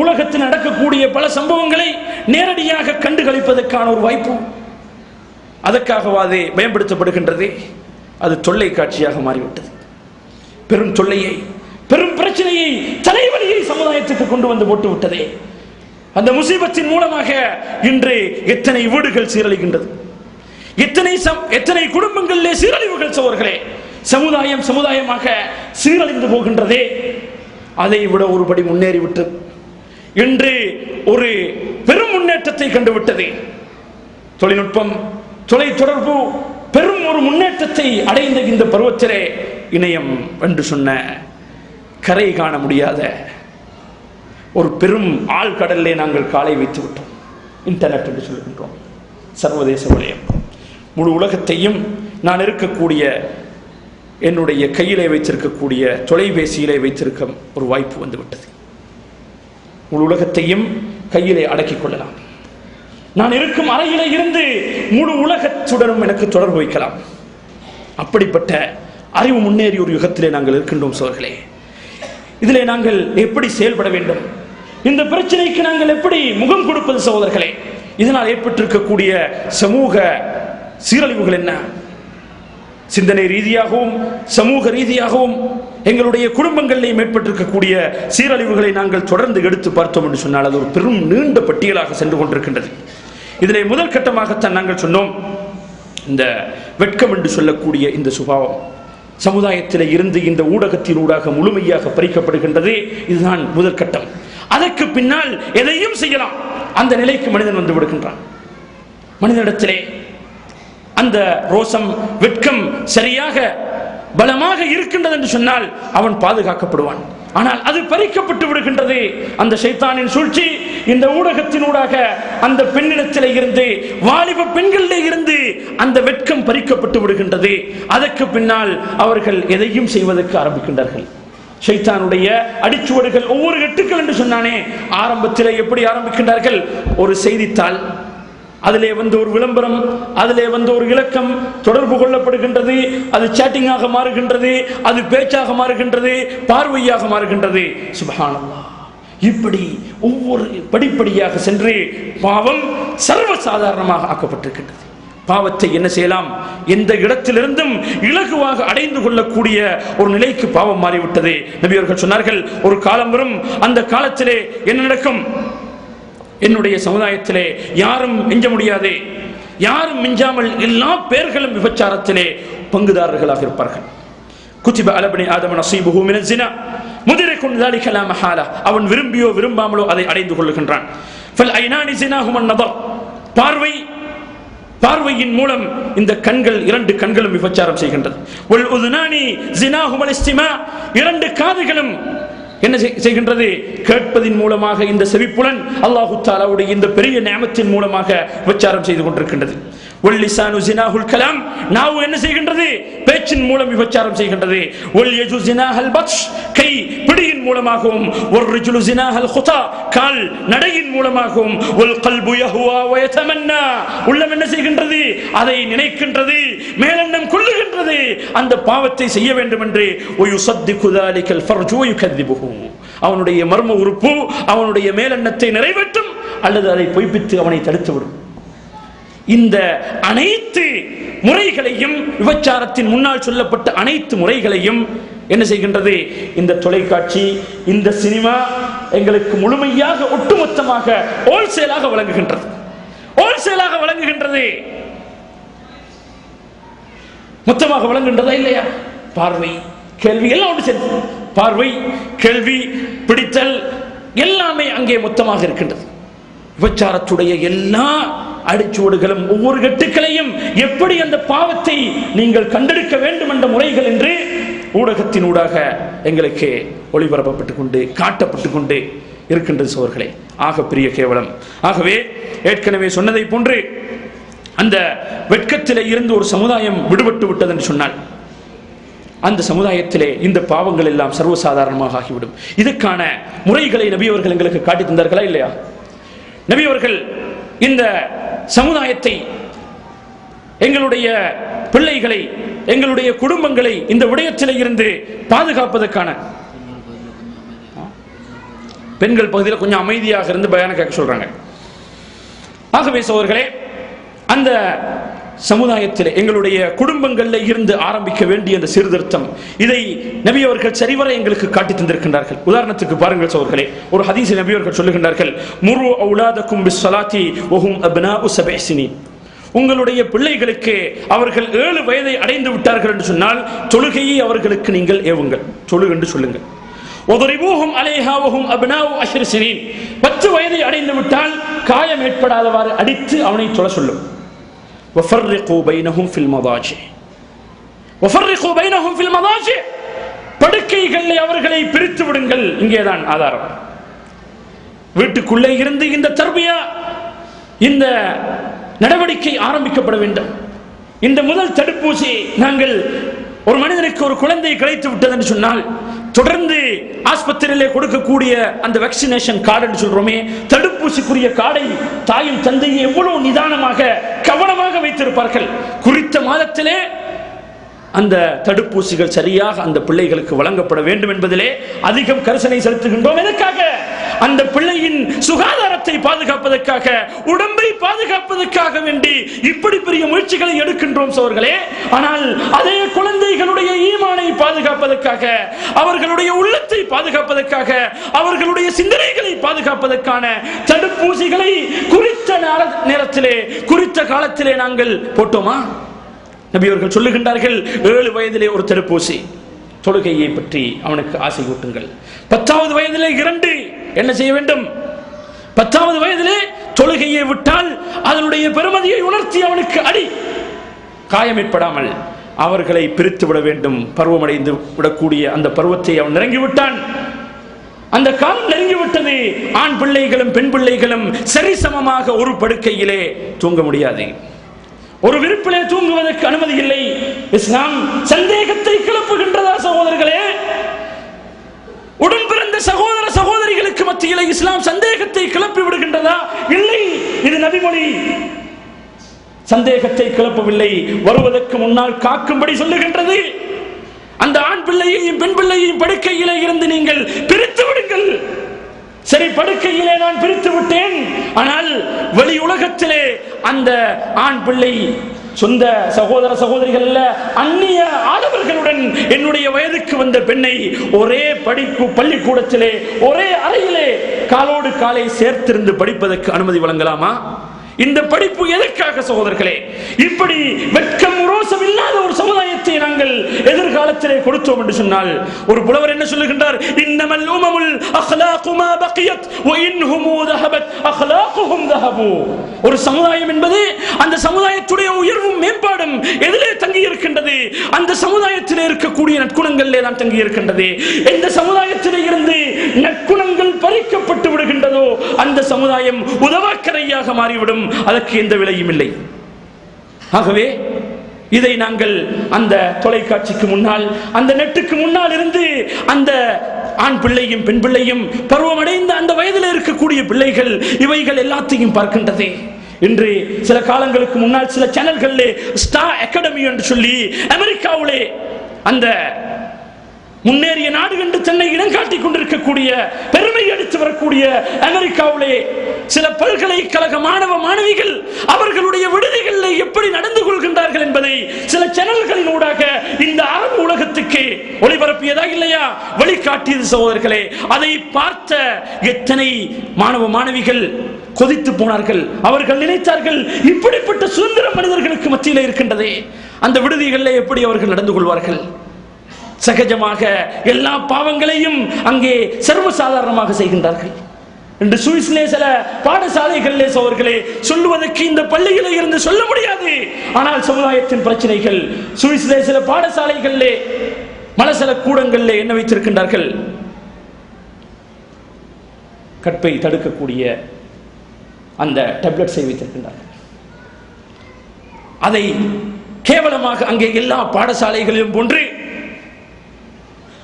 உலகத்தில் நடக்கக்கூடிய பல சம்பவங்களை நேரடியாக கண்டுகளிப்பதற்கான ஒரு வாய்ப்பு, அதற்காகவா அது பயன்படுத்தப்படுகின்றது? அது தொல்லைக்காட்சியாக மாறிவிட்டது. பெரும் தொல்லையை, பெரும் பிரச்சனையை, தலைவலியை சமுதாயத்துக்கு கொண்டு வந்து போட்டு விட்டதே. அந்த முசீபத்தின் மூலமாக இன்று எத்தனை வீடுகள் சீரழிகின்றது, எத்தனை குடும்பங்களிலே சீரழிவுகள் சோர்களே. சமுதாயம் சமுதாயமாக சீரழிந்து போகின்றதே, அதை விட ஒருபடி முன்னேறிவிட்டு இன்று ஒரு பெரும் முன்னேற்றத்தை கண்டுவிட்டது. தொழில்நுட்பம், தொலைத்தொடர்பு பெரும் ஒரு முன்னேற்றத்தை அடைந்த இந்த பருவத்திலே இணையம் என்று சொன்ன கரை காண முடியாத ஒரு பெரும் ஆழ்கடலிலே நாங்கள் காலை வைத்து விட்டோம். இன்டர்நெட் என்று சொல்கின்றோம், சர்வதேச வலயம். முழு உலகத்தையும் நான் இருக்கக்கூடிய என்னுடைய கையிலே வைத்திருக்கக்கூடிய தொலைபேசியிலே வைத்திருக்க ஒரு வாய்ப்பு வந்துவிட்டது. முழு உலகத்தையும் கையிலே அடக்கிக் கொள்ளலாம். நான் இருக்கும் அறையிலே இருந்து முழு உலகத்துடனும் எனக்கு தொடர்பு வைக்கலாம். அப்படிப்பட்ட அறிவு முன்னேறிய ஒரு யுகத்திலே நாங்கள் இருக்கின்றோம் சோர்களே. இதிலே நாங்கள் எப்படி செயல்பட வேண்டும், இந்த பிரச்சனைக்கு நாங்கள் எப்படி முகம் கொடுப்பது சகோதரர்களே? இதனால் ஏற்பட்டிருக்கக்கூடிய சமூக சீரழிவுகள் என்ன? சிந்தனை ரீதியாகவும் சமூக ரீதியாகவும் எங்களுடைய குடும்பங்களிலேயும் ஏற்பட்டிருக்கக்கூடிய சீரழிவுகளை நாங்கள் தொடர்ந்து எடுத்து பார்த்தோம் என்று சொன்னால் அது ஒரு பெரும் நீண்ட பட்டியலாக சென்று கொண்டிருக்கின்றது. இதிலே முதல் கட்டமாகத்தான் நாங்கள் சொன்னோம், இந்த வெட்கம் என்று சொல்லக்கூடிய இந்த சுபாவம் சமுதாயத்தில் இருந்து இந்த ஊடகத்தினூடாக முழுமையாக பறிக்கப்படுகின்றது. இதுதான் முதல் கட்டம். அதற்கு பின்னால் எதையும் செய்யலாம் அந்த நிலைக்கு மனிதன் வந்து விடுகின்றான். மனிதனிடத்திலே அந்த ரோசம், வெட்கம் சரியாக பலமாக இருக்கின்றது என்று சொன்னால் அவன் பாதுகாக்கப்படுவான். ஆனால் அது பறிக்கப்பட்டு விடுகின்றது. அந்த ஷைத்தானின் சூழ்ச்சி இந்த ஊடகத்தினூடாக அந்த பெண்ணிடத்திலே இருந்து, வாலிப பெண்களிலே இருந்து அந்த வெட்கம் பறிக்கப்பட்டு விடுகின்றது. அதற்கு பின்னால் அவர்கள் எதையும் செய்வதற்கு ஆரம்பிக்கின்றார்கள். ஷைத்தானுடைய அடிச்சுவடுகள் ஒவ்வொரு எட்டுக்கள் என்று சொன்னானே, ஆரம்பத்திலே எப்படி ஆரம்பிக்கின்றார்கள்? ஒரு செய்தித்தாள், அதிலே வந்து ஒரு விளம்பரம், அதிலே வந்து ஒரு இலக்கம் தொடர்பு கொள்ளப்படுகின்றது, அது சேட்டிங்காக மாறுகின்றது, அது பேச்சாக மாறுகின்றது, பார்வையாக மாறுகின்றது. சுப்ஹானல்லாஹ். இப்படி ஒவ்வொரு படிப்படியாக சென்று பாவம் சர்வசாதாரணமாக ஆக்கப்பட்டிருக்கின்றது. பாவத்தை என்ன செய்யலாம், எந்த இடத்திலிருந்தும் இலகுவாக அடைந்து கொள்ளக்கூடிய ஒரு நிலைக்கு பாவம் மாறிவிட்டது. நபி அவர்கள் சொன்னார்கள், ஒரு காலம் வரும், அந்த காலத்திலே என்ன நடக்கும்? என்னுடைய சமுதாயத்திலே யாரும் மிஞ்ச முடியாது, யாரும் மிஞ்சாமல் எல்லா பேர்களும் விபச்சாரத்திலே பங்குதாரர்களாக இருப்பார்கள். குத்திப அலா பனி ஆதம நஸீபுஹு மின ஸினா முத்ரிகுன் ذلك لا محالة. அவன் விரும்பியோ விரும்பாமலோ அதை அடைந்து கொள்ளுகின்றான். ஃபல் ஐனானி ஸினாஹும் அன்-நظر. பார்வையின் மூலம் இந்த கண்கள், இரண்டு கண்களும் விபச்சாரம் செய்கின்றது. வல் உதுனானி ஸினாஹும் அல்-இஸ்திமா. இரண்டு காதுகளும் என்ன செய்கின்றது? கேட்பதின் மூலமாக இந்த செவிப்புலன் அல்லாஹு தஆலாவுடைய இந்த பெரிய நியமத்தின் மூலமாக விபச்சாரம் செய்து கொண்டிருக்கின்றது. வல்லிசானு ஸினாஹுல் கலாம். நாவு என்ன செய்கின்றது? பேச்சின் மூலம் விபச்சாரம் செய்கின்றது. வல்யஜு ஸினாஹல் பத்ஷ். கை பிடியின் மூலமாகவும், வர்ரிஜுலு ஸினாஹல் குதா. கால் நடையின் மூலமாகவும், வல் கல்பு யஹ்வா வ யதமன்னா. உள்ளம் என்ன செய்கின்றது? அதை நினைக்கின்றது, மேலெண்ணம் கொள்ளுகின்றது அந்த பாவத்தை செய்ய வேண்டும் என்று. வயுஸத்திகு ذلكல் ஃபர்ஜு வயுகذிபுஹு. அவனுடைய மர்ம உறுப்பு அவனுடைய மேலெண்ணத்தை நிறைவேற்றும் அல்லது அதை பொய்ப்பித்து அவனை தடுத்துவிடும். இந்த அனைத்து முறைகளையும், விபச்சாரத்தின் முன்னால் சொல்லப்பட்ட அனைத்து முறைகளையும் என்ன செய்கின்றது? இந்த தொலைக்காட்சி, இந்த சினிமா எங்களுக்கு முழுமையாக ஒட்டுமொத்தமாக ஹோல்சேலாக வழங்குகின்றது. ஹோல்சேலாக வழங்குகின்றது. மொத்தமாக வழங்குகின்றதா இல்லையா? பார்வை, கேள்வி எல்லாம் ஒன்று சேர்த்து. பார்வை, கேள்வி, பிடித்தல் எல்லாமே அங்கே மொத்தமாக இருக்கின்றது. விபச்சாரத்துடைய எல்லா அடிச்சுவடுகளும் ஒவ்வொரு கட்டுக்களையும் எப்படி அந்த பாவத்தை நீங்கள் கண்டெடுக்க வேண்டும் என்ற முறைகள் என்று ஊடகத்தினூடாக எங்களுக்கு ஒளிபரப்பப்பட்டுக் கொண்டு காட்டப்பட்டுக் கொண்டு இருக்கின்றது சோர்களே. ஆக பெரிய கேவலம். ஆகவே ஏற்கனவே சொன்னதை போன்று அந்த வெட்கத்திலே இருந்து ஒரு சமுதாயம் விடுபட்டு விட்டது என்று சொன்னால் அந்த சமுதாயத்திலே இந்த பாவங்கள் எல்லாம் சர்வசாதாரணமாக ஆகிவிடும். இதற்கான முறைகளை நபி அவர்கள் எங்களுக்கு காட்டி தந்தார்களா இல்லையா? நபி அவர்கள் இந்த சமுதாயத்தை, எங்களுடைய பிள்ளைகளை, எங்களுடைய குடும்பங்களை இந்த விடயத்திலே இருந்து பாதுகாப்பதற்கான, பெண்கள் பகுதியில் கொஞ்சம் அமைதியாக இருந்து பயான கேட்க சொல்றாங்க. ஆகவே சோதர்களே, அந்த சமுதாயத்தில் எங்களுடைய குடும்பங்களில் இருந்து ஆரம்பிக்க வேண்டிய அந்த சீர்திருத்தம், இதை நபி அவர்கள் சரிவர எங்களுக்கு காட்டி தந்திருக்கின்றார்கள். உதாரணத்துக்கு பாருங்கள் சோர்களே, ஒரு ஹதீஸில் நபி அவர்கள் சொல்லுகின்றார்கள், முரு அவுலாதக்கும் பிஸ்ஸலாத்தி வஹும் அப்னாஉ 7 சினீன். உங்களுடைய பிள்ளைகளுக்கு அவர்கள் 7 வயதை அடைந்து விட்டார்கள் என்று சொன்னால் தொழுகையை அவர்களுக்கு நீங்கள் ஏவுங்கள், தொழு என்று சொல்லுங்கள். ஒதரிபூஹும் அலைஹாவஹும் அப்னாஉ 10 சினீன், 10 வயதை அடைந்து விட்டால் காயம் ஏற்படாதவாறு அடித்து அவனை தொழ சொல்லும். வஃபர்ரிகு பைனஹும் ஃபில் மதாஜி, வஃபர்ரிகு பைனஹும் ஃபில் மதாஜி, படுக்கைகளை அவர்களை பிரித்து விடுங்கள். இங்கேதான் ஆதாரம். வீட்டுக்குள்ளே இருந்து இந்த தர்பியா, இந்த நடவடிக்கை ஆரம்பிக்கப்பட வேண்டும். இந்த முதல் தடுப்பூசி, நாங்கள் ஒரு மனிதனுக்கு ஒரு குழந்தை கிடைத்து விட்டது என்று சொன்னால் தொடர்ந்து ஆஸ்பத்திரியிலே கொடுக்கக்கூடிய அந்த வேக்சினேஷன் கார்டு என்று சொல்றோமே, தடுப்பூசிக்குரிய கார்டை தாயும் தந்தையை எவ்வளவு நிதானமாக கவனமாக வைத்திருப்பார்கள். குறித்த மாதத்திலே அந்த தடுப்பூசிகள் சரியாக அந்த பிள்ளைகளுக்கு வழங்கப்பட வேண்டும் என்பதிலே அதிகம் கரிசனை செலுத்துகின்றோம். எதற்காக? அந்த பிள்ளையின் சுகாதாரத்தை பாதுகாப்பதற்காக, உடம்பை பாதுகாப்பதற்காக வேண்டி இப்படி பெரிய முயற்சிகளை எடுக்கின்றோம் சோர்களே. ஆனால் அதே குழந்தைகளுடைய ஈமானை பாதுகாப்பதற்காக, அவர்களுடைய உள்ளத்தை பாதுகாப்பதற்காக, அவர்களுடைய சிந்தனைகளை பாதுகாப்பதற்கான தடுப்பூசிகளை குறித்த நேரத்திலே குறித்த காலத்திலே நாங்கள் போட்டோமா? நபி அவர்கள் சொல்லுகின்றார்கள், 7 வயதிலே ஒரு தடுப்பூசி. தொழுகையை பற்றி அவனுக்கு ஆசை ஊட்டுங்கள். 10வது வயதிலே 2 என்ன செய்ய வேண்டும்? 10வது வயதிலே தொழுகையை விட்டால் அதனுடைய பெருமதியை உணர்த்தி அவனுக்கு அடி, காயம் ஏற்படாமல் அவர்களை பிரித்து விட வேண்டும். பருவமடைந்து விடக்கூடிய அந்த பருவத்தை அவன் நெருங்கிவிட்டான், அந்த காலம் நெருங்கிவிட்டது. ஆண் பிள்ளைகளும் பெண் பிள்ளைகளும் சரிசமமாக ஒரு படுக்கையிலே தூங்க முடியாது, ஒரு விருப்பிலே தூங்குவதற்கு அனுமதி இல்லை. இஸ்லாம் சந்தேகத்தை கிளப்புகின்றதா சகோதரர்களே? உடன் பிறந்த சகோதர சகோதரிகளுக்கு மத்தியிலே இஸ்லாம் சந்தேகத்தை கிளப்பி விடுகின்றதா? இல்லை, இது நபிமொழி. சந்தேகத்தை கிளப்பவில்லை, வருவதற்கு முன்னால் காக்கும்படி சொல்லுகின்றது. அந்த ஆண் பிள்ளையையும் பெண் பிள்ளையையும் படுக்கையிலே இருந்து நீங்கள் பிரித்து விடுங்கள். சரி, படுக்கையிலே நான் பிரித்து விட்டேன், ஆனால் வெளி உலகத்திலே அந்த ஆண் பிள்ளை சொந்த சகோதர சகோதரிகள் அல்ல, அந்நிய ஆடவர்களுடன் என்னுடைய வயதுக்கு வந்த பெண்ணை ஒரே பள்ளிக்கூடத்திலே ஒரே அறையிலே காலோடு காலை சேர்த்திருந்து படிப்பதற்கு அனுமதி வழங்கலாமா? இந்த படிப்பு எதற்காக சகோதரர்களே? இப்படி வெட்கம் ரோசம் இல்லாத ஒரு சமுதாயத்தை நாங்கள் எதிர்காலத்திலே கொடுத்தோம் என்று சொன்னால், ஒரு புலவர் என்ன சொல்லுகின்றார்? இன்னமல் உமமுல் அக்லாகு மா பகியத் வ இன்ஹும் தஹபத் அக்லாகுஹும் தஹபு. ஒரு சமுதாயம் என்பது அந்த சமுதாயத்துடைய உயர்வும் மேம்பாடும் எதிலே தங்கி இருக்கின்றது? அந்த சமுதாயத்திலே இருக்கக்கூடிய நற்குணங்களிலே தான் தங்கி இருக்கின்றது. எந்த சமுதாயத்திலே இருந்து நற்குணங்கள் பறிக்கப்பட்டு விடுகின்றதோ அந்த சமுதாயம் உதவாக்கரையாக மாறிவிடும், அதற்கு எந்த விலையும் இல்லை. ஆகவே இதை நாங்கள் அந்த தொலைக்காட்சிக்கு முன்னால், அந்த நெட்டுக்கு முன்னால் இருந்து அந்த ஆண் பிள்ளையும் பெண் பிள்ளையும் பருவமடைந்த அந்த வயதில் இருக்கக்கூடிய பிள்ளைகள் இவைகள் எல்லாத்தையும் பார்க்கின்றது. இன்று சில காலங்களுக்கு முன்னால் சில சேனல்களிலே ஸ்டார் அகாடமி என்று சொல்லி அமெரிக்காவிலே அந்த முன்னேறிய நாடு என்று தன்னை இடம் காட்டிக் கொண்டிருக்கக்கூடிய, பெருமை அடித்து வரக்கூடிய அமெரிக்காவிலே சில பல்கலைக்கழக மாணவ மாணவிகள் அவர்களுடைய விடுதிகளில் எப்படி நடந்து கொள்கின்றார்கள் என்பதை சில சேனல்களின் ஊடாக இந்த அரபு உலகத்துக்கு ஒளிபரப்பியதா இல்லையா வழிகாட்டியது சகோதரர்களே. அதை பார்த்த எத்தனை மாணவ மாணவிகள் கொதித்து போனார்கள். அவர்கள் நினைத்தார்கள், இப்படிப்பட்ட சுதந்திர மனிதர்களுக்கு மத்தியிலே இருக்கின்றதே, அந்த விடுதிகளில் எப்படி அவர்கள் நடந்து கொள்வார்கள்? சகஜமாக எல்லா பாவங்களையும் அங்கே சர்வசாதாரணமாக செய்கின்றார்கள். இன்று சுவிஸ்லே சில பாடசாலைகளிலே அவர்களே சொல்லுவதற்கு இந்த பள்ளியிலே இருந்து சொல்ல முடியாது. ஆனால் சமுதாயத்தின் பிரச்சனைகள் சுவிஸ்லே சில பாடசாலைகளிலே மலசல கூடங்களிலே என்ன வைத்திருக்கின்றார்கள்? கற்பை தடுக்கக்கூடிய அந்த டேப்லெட்ஸை வைத்திருக்கின்றார்கள். அதை கேவலமாக அங்கே எல்லா பாடசாலைகளிலும் போன்று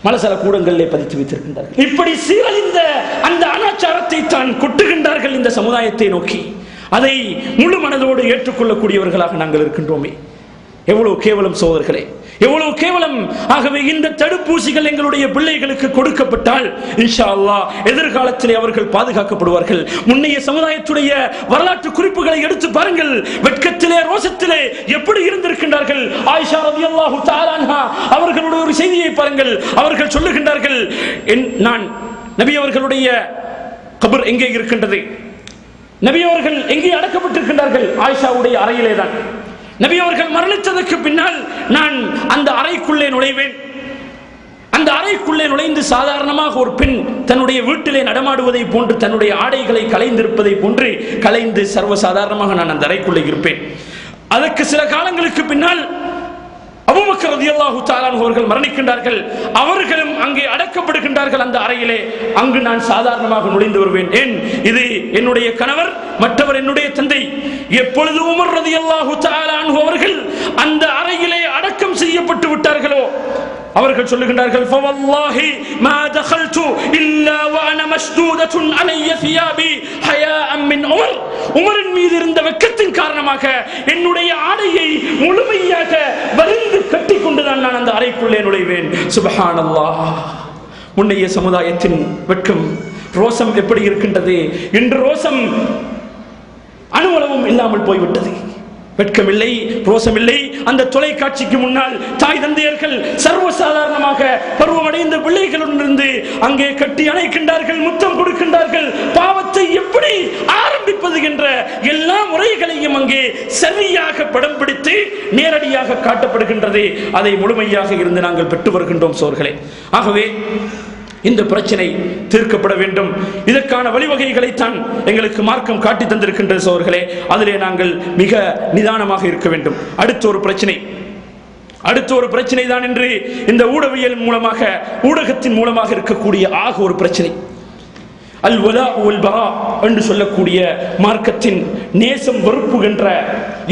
மலசல கூடங்களிலே பதித்து வைத்திருக்கின்றார்கள். இப்படி சீரழிந்த அந்த அனாச்சாரத்தை தான் கொட்டுகின்றார்கள் இந்த சமுதாயத்தை நோக்கி. அதை முழு மனதோடு ஏற்றுக்கொள்ளக்கூடியவர்களாக நாங்கள் இருக்கின்றோமே. எவ்வளவு கேவலம் சோதர்களே, எவ்வளவு கேவலம். ஆகவே இந்த தடுப்பூசிகள் எங்களுடைய பிள்ளைகளுக்கு கொடுக்கப்பட்டால் இன்ஷா அல்லாஹ் எதிர்காலத்திலே அவர்கள் பாதுகாக்கப்படுவார்கள். முன்னைய சமுதாயத்துடைய வரலாற்று குறிப்புகளை எடுத்து பாருங்கள். வெட்கத்திலே ரோசத்திலே எப்படி இருந்திருக்கின்றார்கள். ஆயிஷா ரலியல்லாஹு தஆலா அன்ஹா அவர்களுடைய ஒரு செய்தியை பாருங்கள். அவர்கள் சொல்லுகின்றார்கள், நான் நபி அவர்களுடைய கபர் எங்கே இருக்கின்றது? நபி அவர்கள் எங்கே அடக்கப்பட்டிருக்கின்றார்கள்? ஆயிஷாவுடைய அறையிலே தான். நபி அவர்கள் மரணித்ததற்கு பின்னால் நான் அந்த அறைக்குள்ளே நுழைவேன். அந்த அறைக்குள்ளே நுழைந்து சாதாரணமாக ஒரு பெண் தன்னுடைய வீட்டிலே நடமாடுவதை போன்று தன்னுடைய ஆடைகளை கலைந்திருப்பதை போன்று கலைந்து சர்வசாதாரணமாக நான் அந்த அறைக்குள்ளே இருப்பேன். அதற்கு சில காலங்களுக்கு பின்னால் அபூபக்கர் ரலியல்லாஹு தஆலா அவர்கள் மரணிக்கின்றார்கள். அவர்களும் அங்கே அடக்கப்படுகின்றார்கள் அந்த அறையிலே. அங்கு நான் சாதாரணமாக நுழைந்து வருவேன். ஏன், இது என்னுடைய கணவர், மற்றவர் என்னுடைய தந்தை. எப்பொழுது உமர் ரலியல்லாஹு தஆலா அவர்கள் அந்த அறையிலே அடக்கம் செய்யப்பட்டு விட்டார்களோ அவர்கள் சொல்லுகின்றார்கள், ஃபவல்லாஹி மா தഖல்து இல்லா வஅன மஸ்தூதத்துன் அலைய தியாபி ஹயாஅம் மின் உமர். உமரின் மீது இருந்த வெட்கத்தின் காரணமாக என்னுடைய ஆடையை முழுமையாக வலிந்து கட்டிக்கொண்டுதான் நான் அந்த அறைக்குள்ளே நுழைவேன். சுப்ஹானல்லாஹ். முன்னைய சமுதாயத்தின் வெட்கம், ரோசம் எப்படி இருக்கின்றது? இன்று ரோசம் அணுவளவும் இல்லாமல் போய்விட்டது. வெட்கமில்லை, ரோசமில்லை. அந்த தொலைக்காட்சிக்கு முன்னால் தாய் தந்தையர்கள் சர்வசாதாரணமாக பருவமடைந்த பிள்ளைகளுடன் அங்கே கட்டி அணைக்கின்றார்கள், முத்தம் கொடுக்கின்றார்கள். பாவத்தை எப்படி ஆரம்பிப்பது என்ற எல்லா முறைகளையும் அங்கே சரியாக படம் பிடித்து நேரடியாக காட்டப்படுகின்றது. அதை முழுமையாக இருந்து நாங்கள் பெற்று வருகின்றோம் சோர்களே. ஆகவே இந்த பிரச்சனை தீர்க்கப்பட வேண்டும். இதற்கான வழிவகைகளைத்தான் எங்களுக்கு மார்க்கம் காட்டி தந்திருக்கின்ற சோர்களே. அதிலே நாங்கள் மிக நிதானமாக இருக்க வேண்டும். அடுத்த ஒரு பிரச்சனை தான் என்று இந்த ஊடகவியல் மூலமாக, ஊடகத்தின் மூலமாக இருக்கக்கூடிய ஒரு பிரச்சனை, அல் வலா வல் பரா என்று சொல்லக்கூடிய மார்க்கத்தின் நேசம் வெறுப்பு என்ற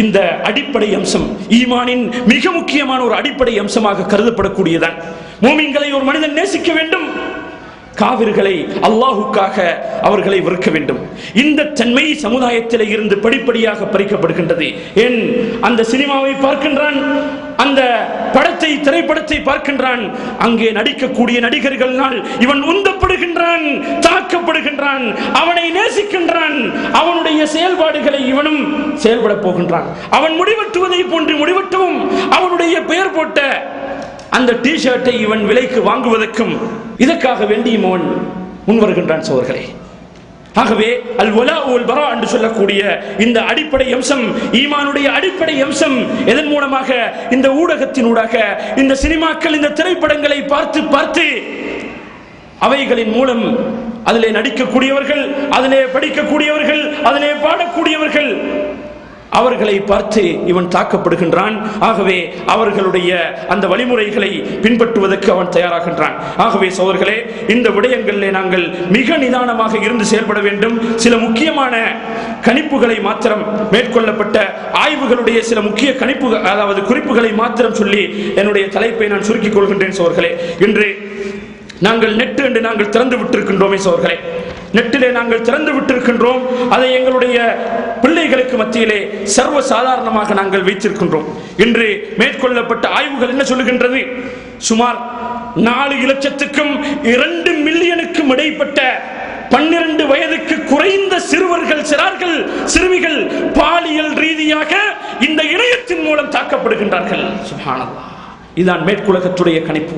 இந்த அடிப்படை அம்சம் ஈமானின் மிக முக்கியமான ஒரு அடிப்படை அம்சமாக கருதப்படக்கூடியதான். மூமின்களை ஒரு மனிதன் நேசிக்க வேண்டும், காவிர்களை அல்லாஹுக்காக அவர்களை வெறுக்க வேண்டும். இந்த தன்மை சமுதாயத்திலே இருந்து படிப்படியாக பறிக்கப்படுகின்றது. ஏன், அந்த சினிமாவை பார்க்கின்றான், அந்த திரைப்படத்தை பார்க்கின்றான், அங்கே நடிக்கக்கூடிய நடிகர்களால் இவன் உந்தப்படுகின்றான், தாக்கப்படுகின்றான், அவனை நேசிக்கின்றான், அவனுடைய செயல்பாடுகளை இவனும் செயல்பட போகின்றான். அவன் முடிவெட்டுவதை போன்று முடிவெட்டவும் அவனுடைய பெயர் போட்ட அந்த டி-ஷர்ட்டை இவன் விலைக்கு வாங்குவதற்கும் இதற்காக வேண்டியும் அவன் முன்வருகின்றான் சோர்களே. ஆகவே அல் வலா வல் பரா என்று சொல்லக்கூடிய இந்த அடிப்படை அம்சம், ஈமானுடைய அடிப்படை அம்சம், எதன் மூலமாக? இந்த ஊடகத்தினூடாக, இந்த சினிமாக்கள், இந்த திரைப்படங்களை பார்த்து பார்த்து அவைகளின் மூலம் அதிலே நடிக்கக்கூடியவர்கள், அதிலே படிக்கக்கூடியவர்கள், அதிலே பாடக்கூடியவர்கள், அவர்களை பார்த்து இவன் தாக்கப்படுகின்றான். ஆகவே அவர்களுடைய அந்த வழிமுறைகளை பின்பற்றுவதற்கு அவன் தயாராகின்றான். ஆகவே சோதர்களே, இந்த விடயங்களிலே நாங்கள் மிக நிதானமாக இருந்து செயல்பட வேண்டும். சில முக்கியமான கணிப்புகளை மாத்திரம், மேற்கொள்ளப்பட்ட ஆய்வுகளுடைய சில முக்கிய கணிப்புகள், அதாவது குறிப்புகளை மாத்திரம் சொல்லி என்னுடைய தலைப்பை நான் சுருக்கிக் கொள்கின்றேன் சோர்களே. இன்று நாங்கள் நெட் என்று நாங்கள் திறந்து விட்டிருக்கின்றோமே சோர்களே, நெட்டிலே நாங்கள் திறந்து விட்டிருக்கின்றோம். அதை எங்களுடைய பிள்ளைகளுக்கு மத்தியிலே சர்வ சாதாரணமாக நாங்கள் வைத்திருக்கின்றோம். இன்று மேற்கொள்ளப்பட்ட ஆய்வுகள் என்ன சொல்லுகின்றது? சுமார் 4 லட்சத்துக்கும் 2 மில்லியனுக்கும் இடைப்பட்ட 12 வயதுக்கு குறைந்த சிறுவர்கள், சிறுமிகள் பாலியல் ரீதியாக இந்த இணையத்தின் மூலம் தாக்கப்படுகின்றார்கள். சுப்ஹானல்லாஹ். இதுதான் மேற்குலகத்துடைய கணிப்பு,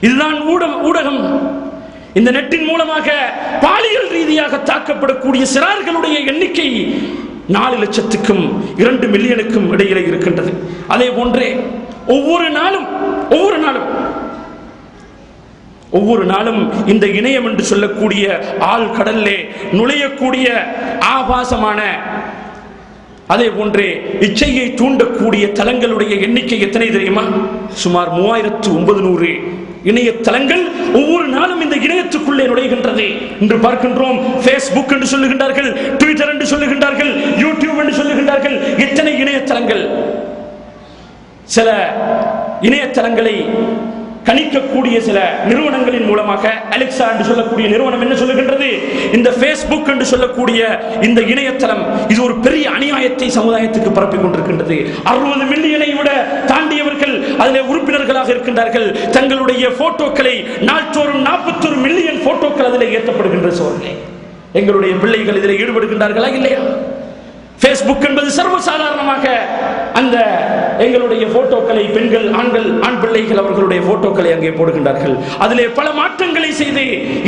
இதுதான் ஊடகம். இந்த நெட்டின் மூலமாக பாலியல் ரீதியாக தாக்கப்படக்கூடிய சிறார்களுடைய எண்ணிக்கை 4 லட்சத்துக்கும் 2 மில்லியனுக்கும் இடையிலே இருக்கின்றது. அதே போன்றே ஒவ்வொரு நாளும் இந்த இணையம் என்று சொல்லக்கூடிய ஆழ் கடல்லே நுழையக்கூடிய ஆபாசமான, அதே போன்றே இச்சையை தூண்டக்கூடிய தலங்களுடைய எண்ணிக்கை எத்தனை தெரியுமா? சுமார் 3900 இணையதளங்கள் ஒவ்வொரு நாளும் இந்த இணையத்துக்குள்ளே நுழைகின்றது. இன்று பார்க்கின்றோம், ஃபேஸ்புக் என்று சொல்லுகின்றார்கள், ட்விட்டர் என்று சொல்லுகின்றார்கள், யூடியூப் என்று சொல்லுகின்றார்கள். எத்தனை இணையதளங்கள்! சில இணையதளங்களை கணிக்கக்கூடிய சில நிறுவனங்களின் மூலமாக, அலெக்சா என்று சொல்லக்கூடிய நிறுவனம் என்ன சொல்லுகின்றது? இந்த ஃபேஸ்புக் என்று சொல்லக்கூடிய இந்த இணையதளம் இது ஒரு பெரிய அநியாயத்தை சமுதாயத்துக்கு பரப்பிக் கொண்டிருக்கின்றது. 60 மில்லியனை விட தாண்டியவர்கள் அதிலே உறுப்பினர்களாக இருக்கின்றார்கள். தங்களுடைய போட்டோக்களை நாள்தோறும் 41 மில்லியன் போட்டோக்கள் அதிலே ஏற்றப்படுகின்ற சோழர்களே. எங்களுடைய பிள்ளைகள் இதில் ஈடுபடுகின்றார்களா இல்லையா? ஃபேஸ்புக் என்பது சர்வசாதாரணமாக அந்த எங்களுடைய போட்டோக்களை பெண்கள், ஆண் பிள்ளைகள் அவர்களுடைய போட்டோக்களை அங்கே போடுகின்றார்கள். அதிலே பல மாற்றங்களை செய்து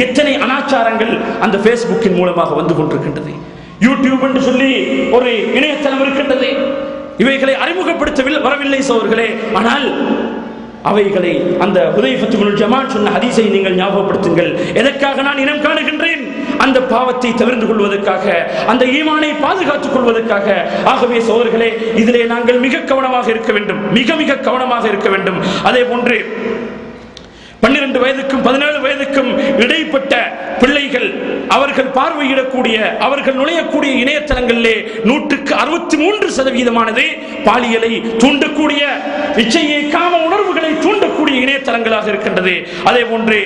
எத்தனை அனாச்சாரங்கள் அந்த ஃபேஸ்புக்கின் மூலமாக வந்து கொண்டிருக்கின்றது. யூடியூப் என்று சொல்லி ஒரு இணையதளம் இருக்கின்றது. இவைகளை அறிமுகப்படுத்த வரவில்லை சகோதரர்களே. ஆனால் அவைகளை அந்த ஹுதைஃபத்து பின் ஜமான் சொன்ன ஹதீஸை நீங்கள் ஞாபகப்படுத்துங்கள். எதற்காக நான் இனம் காணுகின்றேன்? அந்த பாவத்தை தவிர்த்து கொள்வதற்காக, அந்த ஈமானை பாதுகாத்துக் கொள்வதற்காக. ஆகவே சகோதரர்களே, இதிலே நாங்கள் மிக கவனமாக இருக்க வேண்டும், மிக கவனமாக இருக்க வேண்டும். அதே போன்று 12 வயதுக்கும் 17 வயதுக்கும் இடைப்பட்ட பிள்ளைகள் அவர்கள் பார்வையிடக்கூடிய, அவர்கள் நுழையக்கூடிய இணையதளங்களிலே 63% பாலியலை தூண்டக்கூடிய, இச்சையை, காம உணர்வுகளை தூண்டக்கூடிய இணையதளங்களாக இருக்கின்றது. அதே போன்று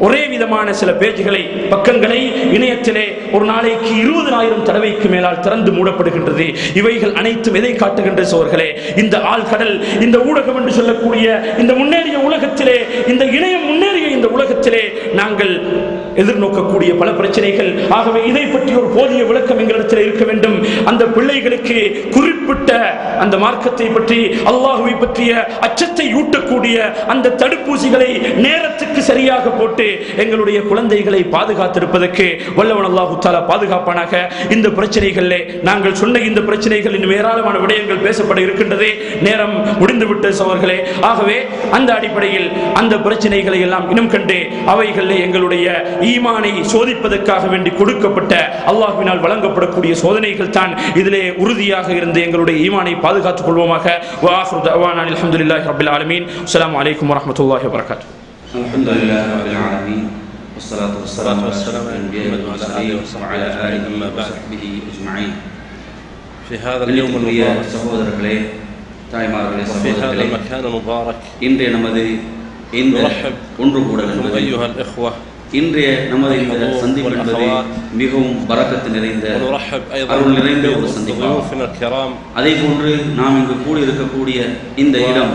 ஒரே விதமான சில பேஜ்களை, பக்கங்களை இணையத்திலே ஒரு நாளைக்கு 20,000 தடவைக்கு மேலால் திறந்து மூடப்படுகின்றது. இவைகள் அனைத்தும் எதை காட்டுகின்ற சோர்களே? இந்த ஆழ்கடல், இந்த ஊடகம் என்று சொல்லக்கூடிய இந்த முன்னேறிய உலகத்திலே, இந்த இணையம் முன்னேறிய இந்த உலகத்திலே நாங்கள் எதிர்நோக்கக்கூடிய பல பிரச்சனைகள். ஆகவே இதை பற்றி ஒரு போதிய விளக்கம் எங்களிடத்தில் இருக்க வேண்டும். அந்த பிள்ளைகளுக்கு குறிப்பிட்ட அந்த மார்க்கத்தை பற்றி, அல்லாஹுவை பற்றிய அச்சத்தை ஊட்டக்கூடிய அந்த தடுப்பூசிகளை நேரத்துக்கு சரியாக போட்டு எங்களுடைய குழந்தைகளை பாதுகாத்திருப்பதற்கு வல்லவன் அல்லாஹ் தஆலா பாதுகாப்பானாக. இந்த பிரச்சனைகளிலே நாங்கள் சொன்ன இந்த பிரச்சனைகள் இன்னும் ஏராளமான விடயங்கள் பேசப்பட இருக்கின்றது. நேரம் முடிந்துவிட்ட சகோதரர்களே. ஆகவே அந்த அடிப்படையில் அந்த பிரச்சனைகளை எல்லாம் இனம் கண்டு அவைகளிலே எங்களுடைய ஈமானை சோதிப்பதற்காக வேண்டி கொடுக்கப்பட்ட அல்லாஹ்வினால் வழங்கப்படக்கூடிய சோதனைகள் தான். இதிலே உறுதியாக இருந்து எங்களுடைய ஈமானை பாதுகாத்துக் கொள்வோமாக. வ ஆகிரு தஅவானா அல்ஹம்துலில்லாஹி ரப்பில் ஆலமீன். அஸ்ஸலாமு அலைக்கும் வரஹ்மத்துல்லாஹி வபரகாத்துஹு. அல்ஹம்துலில்லாஹி ரப்பில் ஆலமீன். والصلاة والسلام على وعلى آله وصحبه أجمعين. في هذا اليوم المبارك சகோதரர்களே, தாய்மார்களே, في هذا المكان المبارك இன்றைய நமது இந்த ஒன்று கூடல் என்பது, أيها الإخوة இன்றைய நமது இந்த சந்திப்பு என்பது மிகவும் பரக்கத்து நிறைந்த, அருள் நிறைந்த ஒரு சந்திப்பு. அதே போன்று நாம் இங்கு கூடியிருக்கக்கூடிய இந்த இடம்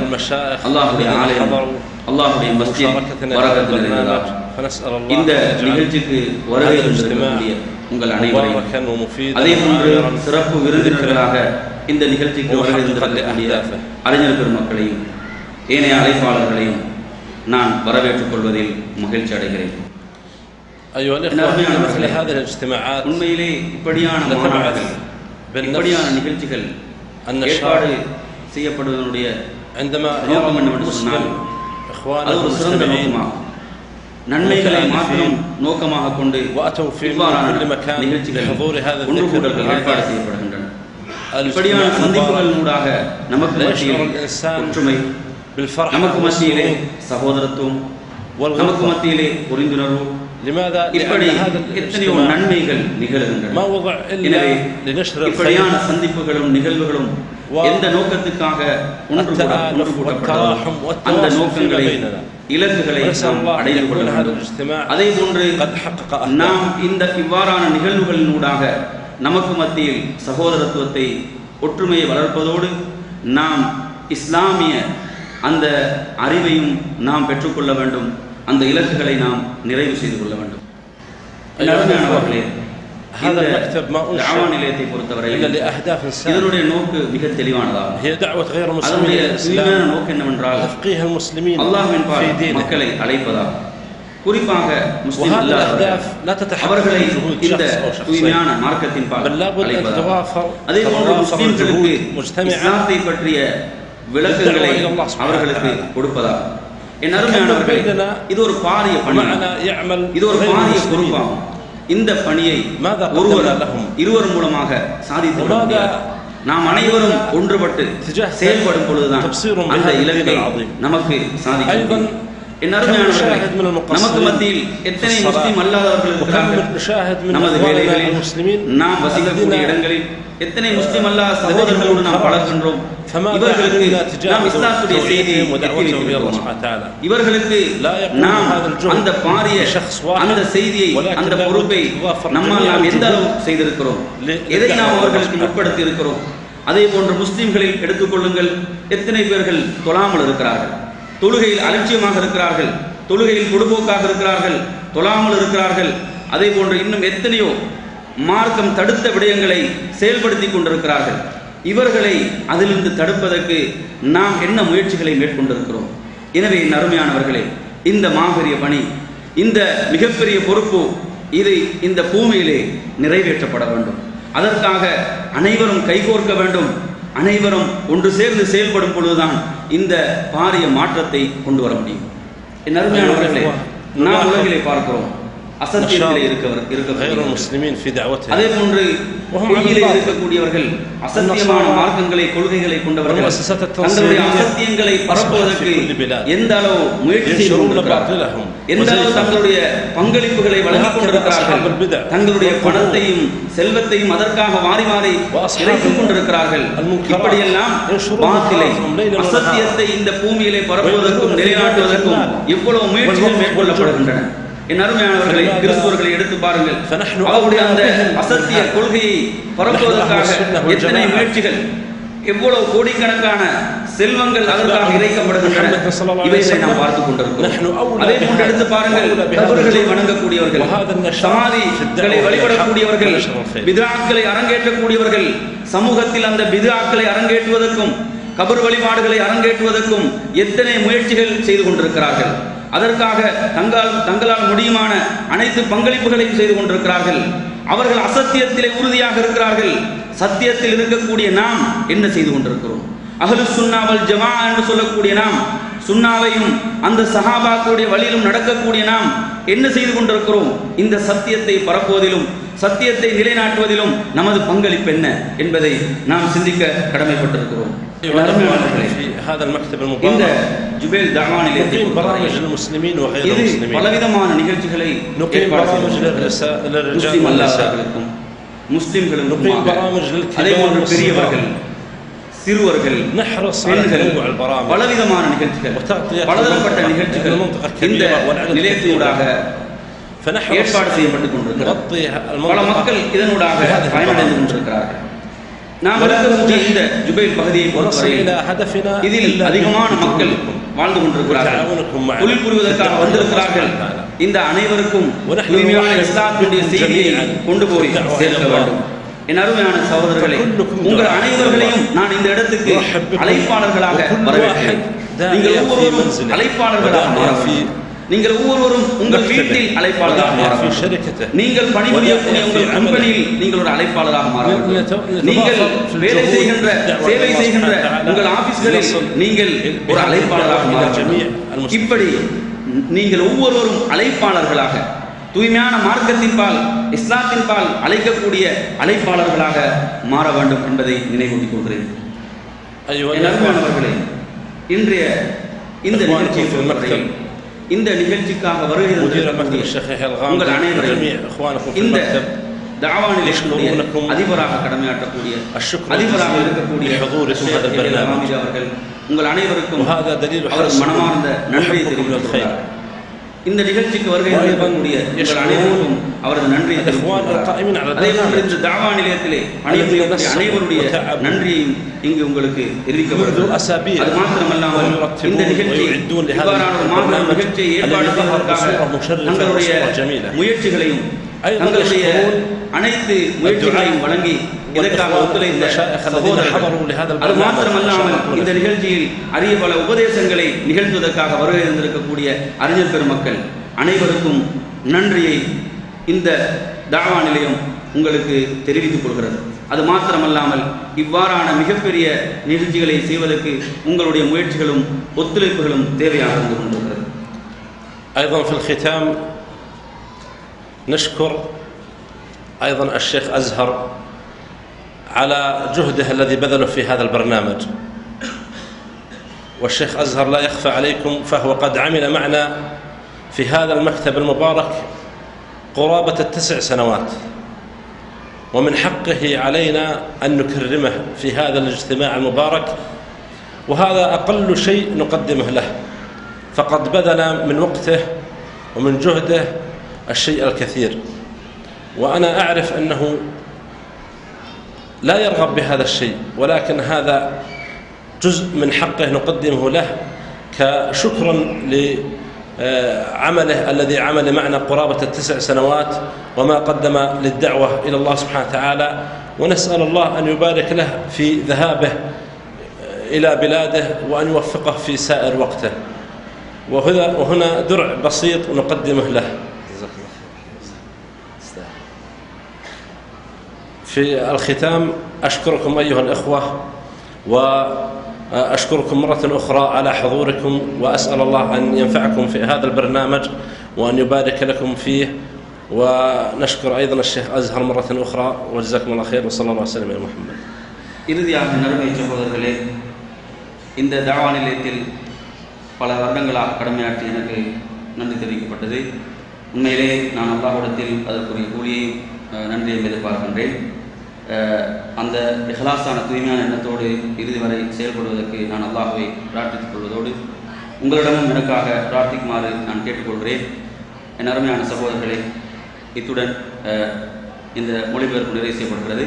அல்லாஹ்வுடைய ஆலயம், அல்லாஹ்வுடைய மஸ்ஜித் பரக்கத்து நிறைந்ததாகும். இந்த நிகழ்ச்சிக்கு வருகை தந்திருக்கக்கூடிய உங்கள் அனைவரையும், அதே போன்று சிறப்பு விருந்தினர்களாக இந்த நிகழ்ச்சிக்கு வருகை தந்திருக்கக்கூடிய அறிஞர் பெருமக்களையும் ஏனைய அழைப்பாளர்களையும் நான் வரவேற்றுக் கொள்வதில் மகிழ்ச்சி அடைகிறேன். உண்மையிலே இப்படியான மாநாடுகள், இப்படியான நிகழ்ச்சிகள் ஏற்பாடு செய்யப்படுவதனுடைய நோக்கம் என்னவென்று சொன்னால், அது ஒரு சிறந்த நோக்கமாகும். நன்மைகளை மாத்திரம் நோக்கமாக கொண்டு இவ்வாறான நிகழ்ச்சிகள், ஒன்று கூடல்கள் ஏற்பாடு செய்யப்படுகின்றன. இப்படியான சந்திப்புகள் ஊடாக நமக்கு மத்தியில் ஒற்றுமை, நமக்கு மத்தியிலே சகோதரத்துவம், நமக்கு மத்தியிலே புரிந்துணர்வு, இப்படி எத்தனையோ நன்மைகள் நிகழ்கின்றன. எனவே இப்படியான சந்திப்புகளும் நிகழ்வுகளும் எந்த நோக்கத்துக்காக ஒன்று கூட்டப்பட்டதோ அந்த நோக்கங்களை, இலக்குகளை நாம் அடைந்து கொள்ள வேண்டும். அதே போன்று நாம் இந்த இவ்வாறான நிகழ்வுகளினூடாக நமக்கு மத்தியில் சகோதரத்துவத்தை, ஒற்றுமையை வளர்ப்பதோடு நாம் இஸ்லாமிய அந்த அறிவையும் நாம் பெற்றுக்கொள்ள வேண்டும். அந்த இலக்குகளை நாம் நிறைவு செய்து கொள்ள வேண்டும். நிலையத்தை பொறுத்தவரையில் இதனுடைய நோக்கு மிக தெளிவானதாகும். அதனுடைய தூய்மையான நோக்கு என்னவென்றால், அல்லாஹ்வின் பால் மக்களை அழைப்பதாகும். குறிப்பாக முஸ்லிம் அவர்களை இந்த தூய்மையான மார்க்கத்தின் பால் அழைப்பதாகும். அதே போன்று முஸ்லிம்களுக்கு இஸ்லாத்தை பற்றிய விளக்கங்களை அவர்களுக்கு கொடுப்பதாகும். என் அருமையானவர்களே, இது ஒரு பாரிய பணி, இது ஒரு பாரிய பொறுப்பாகும். இந்த பணியை இருவர் மூலமாக சாதித்து நாம் அனைவரும் ஒன்றுபட்டு செயல்படும் பொழுதுதான் அந்த இலக்கை நமக்கு சாதிக்க. என் அருமையானவர்களே, நமக்கு மத்தியில் எத்தனை முஸ்லிம் அல்லாதவர்கள் இருக்கிறார்கள். நமது வேலைகளில், நாம் வசிக்கக்கூடிய இடங்களில் எத்தனை முஸ்லிம் அல்லாத சகோதரர்களோடு நாம் பழகின்றோம். இவர்களுக்கு நாம் இஸ்லாத்துடைய செய்தியை இவர்களுக்கு நாம் அந்த பாரிய அந்த செய்தியை, அந்த பொறுப்பை நம்மால் நாம் எந்த அளவு செய்திருக்கிறோம், எதை நாம் அவர்களுக்கு முற்படுத்தி இருக்கிறோம். அதே போன்று முஸ்லிம்களில் எடுத்துக்கொள்ளுங்கள், எத்தனை பேர்கள் தொழாமல் இருக்கிறார்கள், தொழுகையில் அலட்சியமாக இருக்கிறார்கள், தொழுகையில் பொடுபோக்காக இருக்கிறார்கள், தொழாமல் இருக்கிறார்கள். அதே போன்று இன்னும் எத்தனையோ மார்க்கம் தடுத்த விடயங்களை செயல்படுத்தி கொண்டிருக்கிறார்கள். இவர்களை அதிலிருந்து தடுப்பதற்கு நாம் என்ன முயற்சிகளை மேற்கொண்டிருக்கிறோம்? எனவே என் அருமையானவர்களே, இந்த மாபெரிய பணி, இந்த மிகப்பெரிய பொறுப்பு இது இந்த பூமியிலே நிறைவேற்றப்பட வேண்டும். அதற்காக அனைவரும் கைகோர்க்க வேண்டும். அனைவரும் ஒன்று சேர்ந்து செயல்படும் பொழுதுதான் இந்த பாரிய மாற்றத்தை கொண்டு வர முடியும். என் அருமையானவர்களே, நாம் உலகிலே பார்க்கிறோம் அசத்தியத்திலே அதே போன்று பொய்யிலே இருக்கக்கூடியவர்கள், அசத்தியமான மார்க்கங்களை கொள்கைகளை கொண்டவர்கள் தங்களுடைய அசத்தியங்களை பரப்புவதற்கு எந்த அளவு முயற்சி செய்து கொண்டிருக்கிறார்கள், எந்த அளவு தங்களுடைய பங்களிப்புகளை வழங்கிக் கொண்டிருக்கிறார்கள், தங்களுடைய பணத்தையும் செல்வத்தையும் அதற்காக மாறி மாறி இறைத்துக் கொண்டிருக்கிறார்கள். இப்படியெல்லாம் பாத்திலை அசத்தியத்தை இந்த பூமியிலே பரப்புவதற்கும் நிலைநாட்டுவதற்கும் எவ்வளவு முயற்சிகள் மேற்கொள்ளப்படுகின்றன. என் அருமையானவர்களை, கிறிஸ்துவர்களை எடுத்து பாருங்கள். அவருடைய அந்த அசத்திய கொள்கையை பரப்புவதற்காக எத்தனை முயற்சிகள், எவ்வளவு கோடிக்கணக்கான செல்வங்கள் அதற்காக இறைக்கப்படுகின்றன. இவைகளை நாம் பார்த்துக் கொண்டிருக்கிறோம். அதே போன்று எடுத்து பாருங்கள், கபர்களை வணங்கக்கூடியவர்கள், சமாதிகளை வழிபடக்கூடியவர்கள், பித்ஆக்களை அரங்கேற்றக்கூடியவர்கள், சமூகத்தில் அந்த பித்ஆக்களை அரங்கேற்றுவதற்கும் கபர் வழிபாடுகளை அரங்கேற்றுவதற்கும் எத்தனை முயற்சிகள் செய்து கொண்டிருக்கிறார்கள். அதற்காக தங்களால் முடியுமான அனைத்து பங்களிப்புகளையும் செய்து கொண்டிருக்கிறார்கள். அவர்கள் அசத்தியத்திலே உறுதியாக இருக்கிறார்கள். சத்தியத்தில் இருக்கக்கூடிய நாம் என்ன செய்து கொண்டிருக்கிறோம்? அஹ்லுஸ் சுன்னா வல் ஜமாஅ என்று சொல்லக்கூடிய நாம், சுன்னாவையும் அந்த சஹாபாக்களுடைய வழியிலும் நடக்கக்கூடிய நாம் என்ன செய்து கொண்டிருக்கிறோம்? இந்த சத்தியத்தை பரப்புவதிலும் சத்தியத்தை நிலைநாட்டுவதிலும் நமது பங்களிப்பு என்ன என்பதை நாம் சிந்திக்க கடமைப்பட்டிருக்கிறோம். இந்த ஜுபைல் தாவா நிலையத்தில் பலவிதமான நிகழ்ச்சிகளை முஸ்லிம் அல்லாதவர்களுக்கும் முஸ்லிம்களுக்கும், அதே போன்று பெரியவர்கள், சிறுவர்கள், பெண்கள், பலவிதமான நிகழ்ச்சிகள், பலதரப்பட்ட நிகழ்ச்சிகள் இந்த நிலையத்தினூடாக ஏற்பாடு செய்யப்பட்டுக் கொண்டிருக்கிறது. பல மக்கள் இதனூடாக பயனடைந்து கொண்டிருக்கிறார்கள். நாம் இருக்கக்கூடிய இந்த ஜுபைல் பகுதியை பொறுத்தவரையில் இதில் அதிகமான மக்கள் வாழ்ந்து கொண்டிருக்கிறார்கள், தொழில் புரிவதற்காக வந்திருக்கிறார்கள். இந்த அனைவருக்கும் தூய்மையான இஸ்லாத்தினுடைய செய்தியை கொண்டு போய் சேர்க்க வேண்டும். என் அருமையான சகோதரர்களே, உங்கள் அனைவர்களையும் நான் இந்த இடத்துக்கு அழைப்பாளர்களாக வரவேற்கிறேன். நீங்கள் ஒவ்வொருவரும் அழைப்பாளர்களாக மாற வேண்டும். நீங்கள் ஒவ்வொருவரும் உங்கள் வீட்டில் அழைப்பாளராக மாற வேண்டும். நீங்கள் பணிபுரியக்கூடிய உங்கள் கம்பெனியில் நீங்கள் ஒரு அழைப்பாளராக மாற வேண்டும். நீங்கள் வேலை செய்கின்ற, சேவை செய்கின்ற உங்கள் ஆபீஸ்களில் நீங்கள் ஒரு அழைப்பாளராக மாற வேண்டும். இப்படி நீங்கள் ஒவ்வொருவரும் அழைப்பாளர்களாக, தூய்மையான மார்க்கத்தின் பால், இஸ்லாத்தின் பால் அழைக்கக்கூடிய அழைப்பாளர்களாக மாற வேண்டும் என்பதை நினைவூட்டிக் கொள்கிறேன். அன்பானவர்களே, இன்றைய இந்த நிகழ்ச்சியை, இந்த நிகழ்ச்சிக்காக வருகை உங்கள் அனைவரையும் இந்த தாவா நிலையத்தினுடைய அதிபராக கடமையாற்றக்கூடிய, அதிபராக இருக்கக்கூடிய அவர்கள் உங்கள் அனைவருக்கும் அவர் மனமார்ந்த நன்றியை தெரிவிக்கிறார். இந்த நிகழ்ச்சிக்கு வருகை இருக்கக்கூடிய உங்கள் அனைவருக்கும் அவரது நன்றியை தெரிவிக்கிறார். அதே போன்று இந்த தாவா நிலையத்திலே பணிபுரியக்கூடிய அனைவருடைய நன்றியையும் இங்கு உங்களுக்கு தெரிவிக்கப்படுகிறது. அது மாத்திரமல்லாமல் இந்த நிகழ்ச்சி இவ்வாறான ஒரு மாபெரும் நிகழ்ச்சியை ஏற்பாடு செய்வதற்காக தங்களுடைய முயற்சிகளையும் தங்களுடைய அனைத்து முயற்சிகளையும் வழங்கி இதற்காக ஒத்துழைத்த சகோதரர்கள், அது மாத்திரமல்லாமல் இந்த நிகழ்ச்சியில் அரிய பல உபதேசங்களை நிகழ்த்துவதற்காக வருகை இருந்திருக்கக்கூடிய அறிஞர் பெருமக்கள் அனைவருக்கும் நன்றியை இந்த தாவா நிலையம் உங்களுக்கு தெரிவித்துக் கொள்கிறது. அது மாத்திரமல்லாமல் இவ்வாறான மிகப்பெரிய நிகழ்ச்சிகளை செய்வதற்கு உங்களுடைய முயற்சிகளும் ஒத்துழைப்புகளும் தேவையாக இருந்து கொண்டிருக்கிறது. أيضا في الختام نشكر أيضا الشيخ أزهر على جهده الذي بذله في هذا البرنامج. والشيخ أزهر لا يخفى عليكم فهو قد عمل معنا في هذا المكتب المبارك قرابة 9 سنوات، ومن حقه علينا أن نكرمه في هذا الاجتماع المبارك، وهذا أقل شيء نقدمه له، فقد بذل من وقته ومن جهده الشيء الكثير. وأنا أعرف أنه لا يرغب بهذا الشيء، ولكن هذا جزء من حقه نقدمه له كشكرا لعمله الذي عمل معنا قرابة 9 سنوات وما قدم للدعوة إلى الله سبحانه وتعالى. ونسأل الله أن يبارك له في ذهابه إلى بلاده وأن يوفقه في سائر وقته. وهنا درع بسيط نقدمه له. في الختام أشكركم أيها الإخوة وأشكركم مرة أخرى على حضوركم، وأسأل الله أن ينفعكم في هذا البرنامج وأن يبارك لكم فيه، ونشكر أيضا الشيخ أزهر مرة أخرى وجزاكم الله خير وصلى الله وسلم على محمد. இறுதியாக நறுமை சகோதரர்களே, இந்த தஅவா நிலையத்தில் பல வருடங்களாக கடமையாற்றி எனக்கு நன்றி தெரிவிக்கப்பட்டது. உண்மையிலே நான் அல்லாஹ்விடத்தில் அதற்குரிய கூலியை நன்றியை எதிர்பார்க்கின்றேன். அந்த இஹ்லாஸான தூய்மையான எண்ணத்தோடு இறுதி வரை செயல்படுவதற்கு நான் அல்லாஹ்வை பிரார்த்தித்துக் கொள்வதோடு உங்களிடமும் எனக்காக பிரார்த்திக்குமாறு நான் கேட்டுக்கொள்கிறேன். என் அருமையான சகோதரர்களே, இத்துடன் இந்த மொழிபெயர்ப்பு நிறைவு செய்யப்படுகிறது.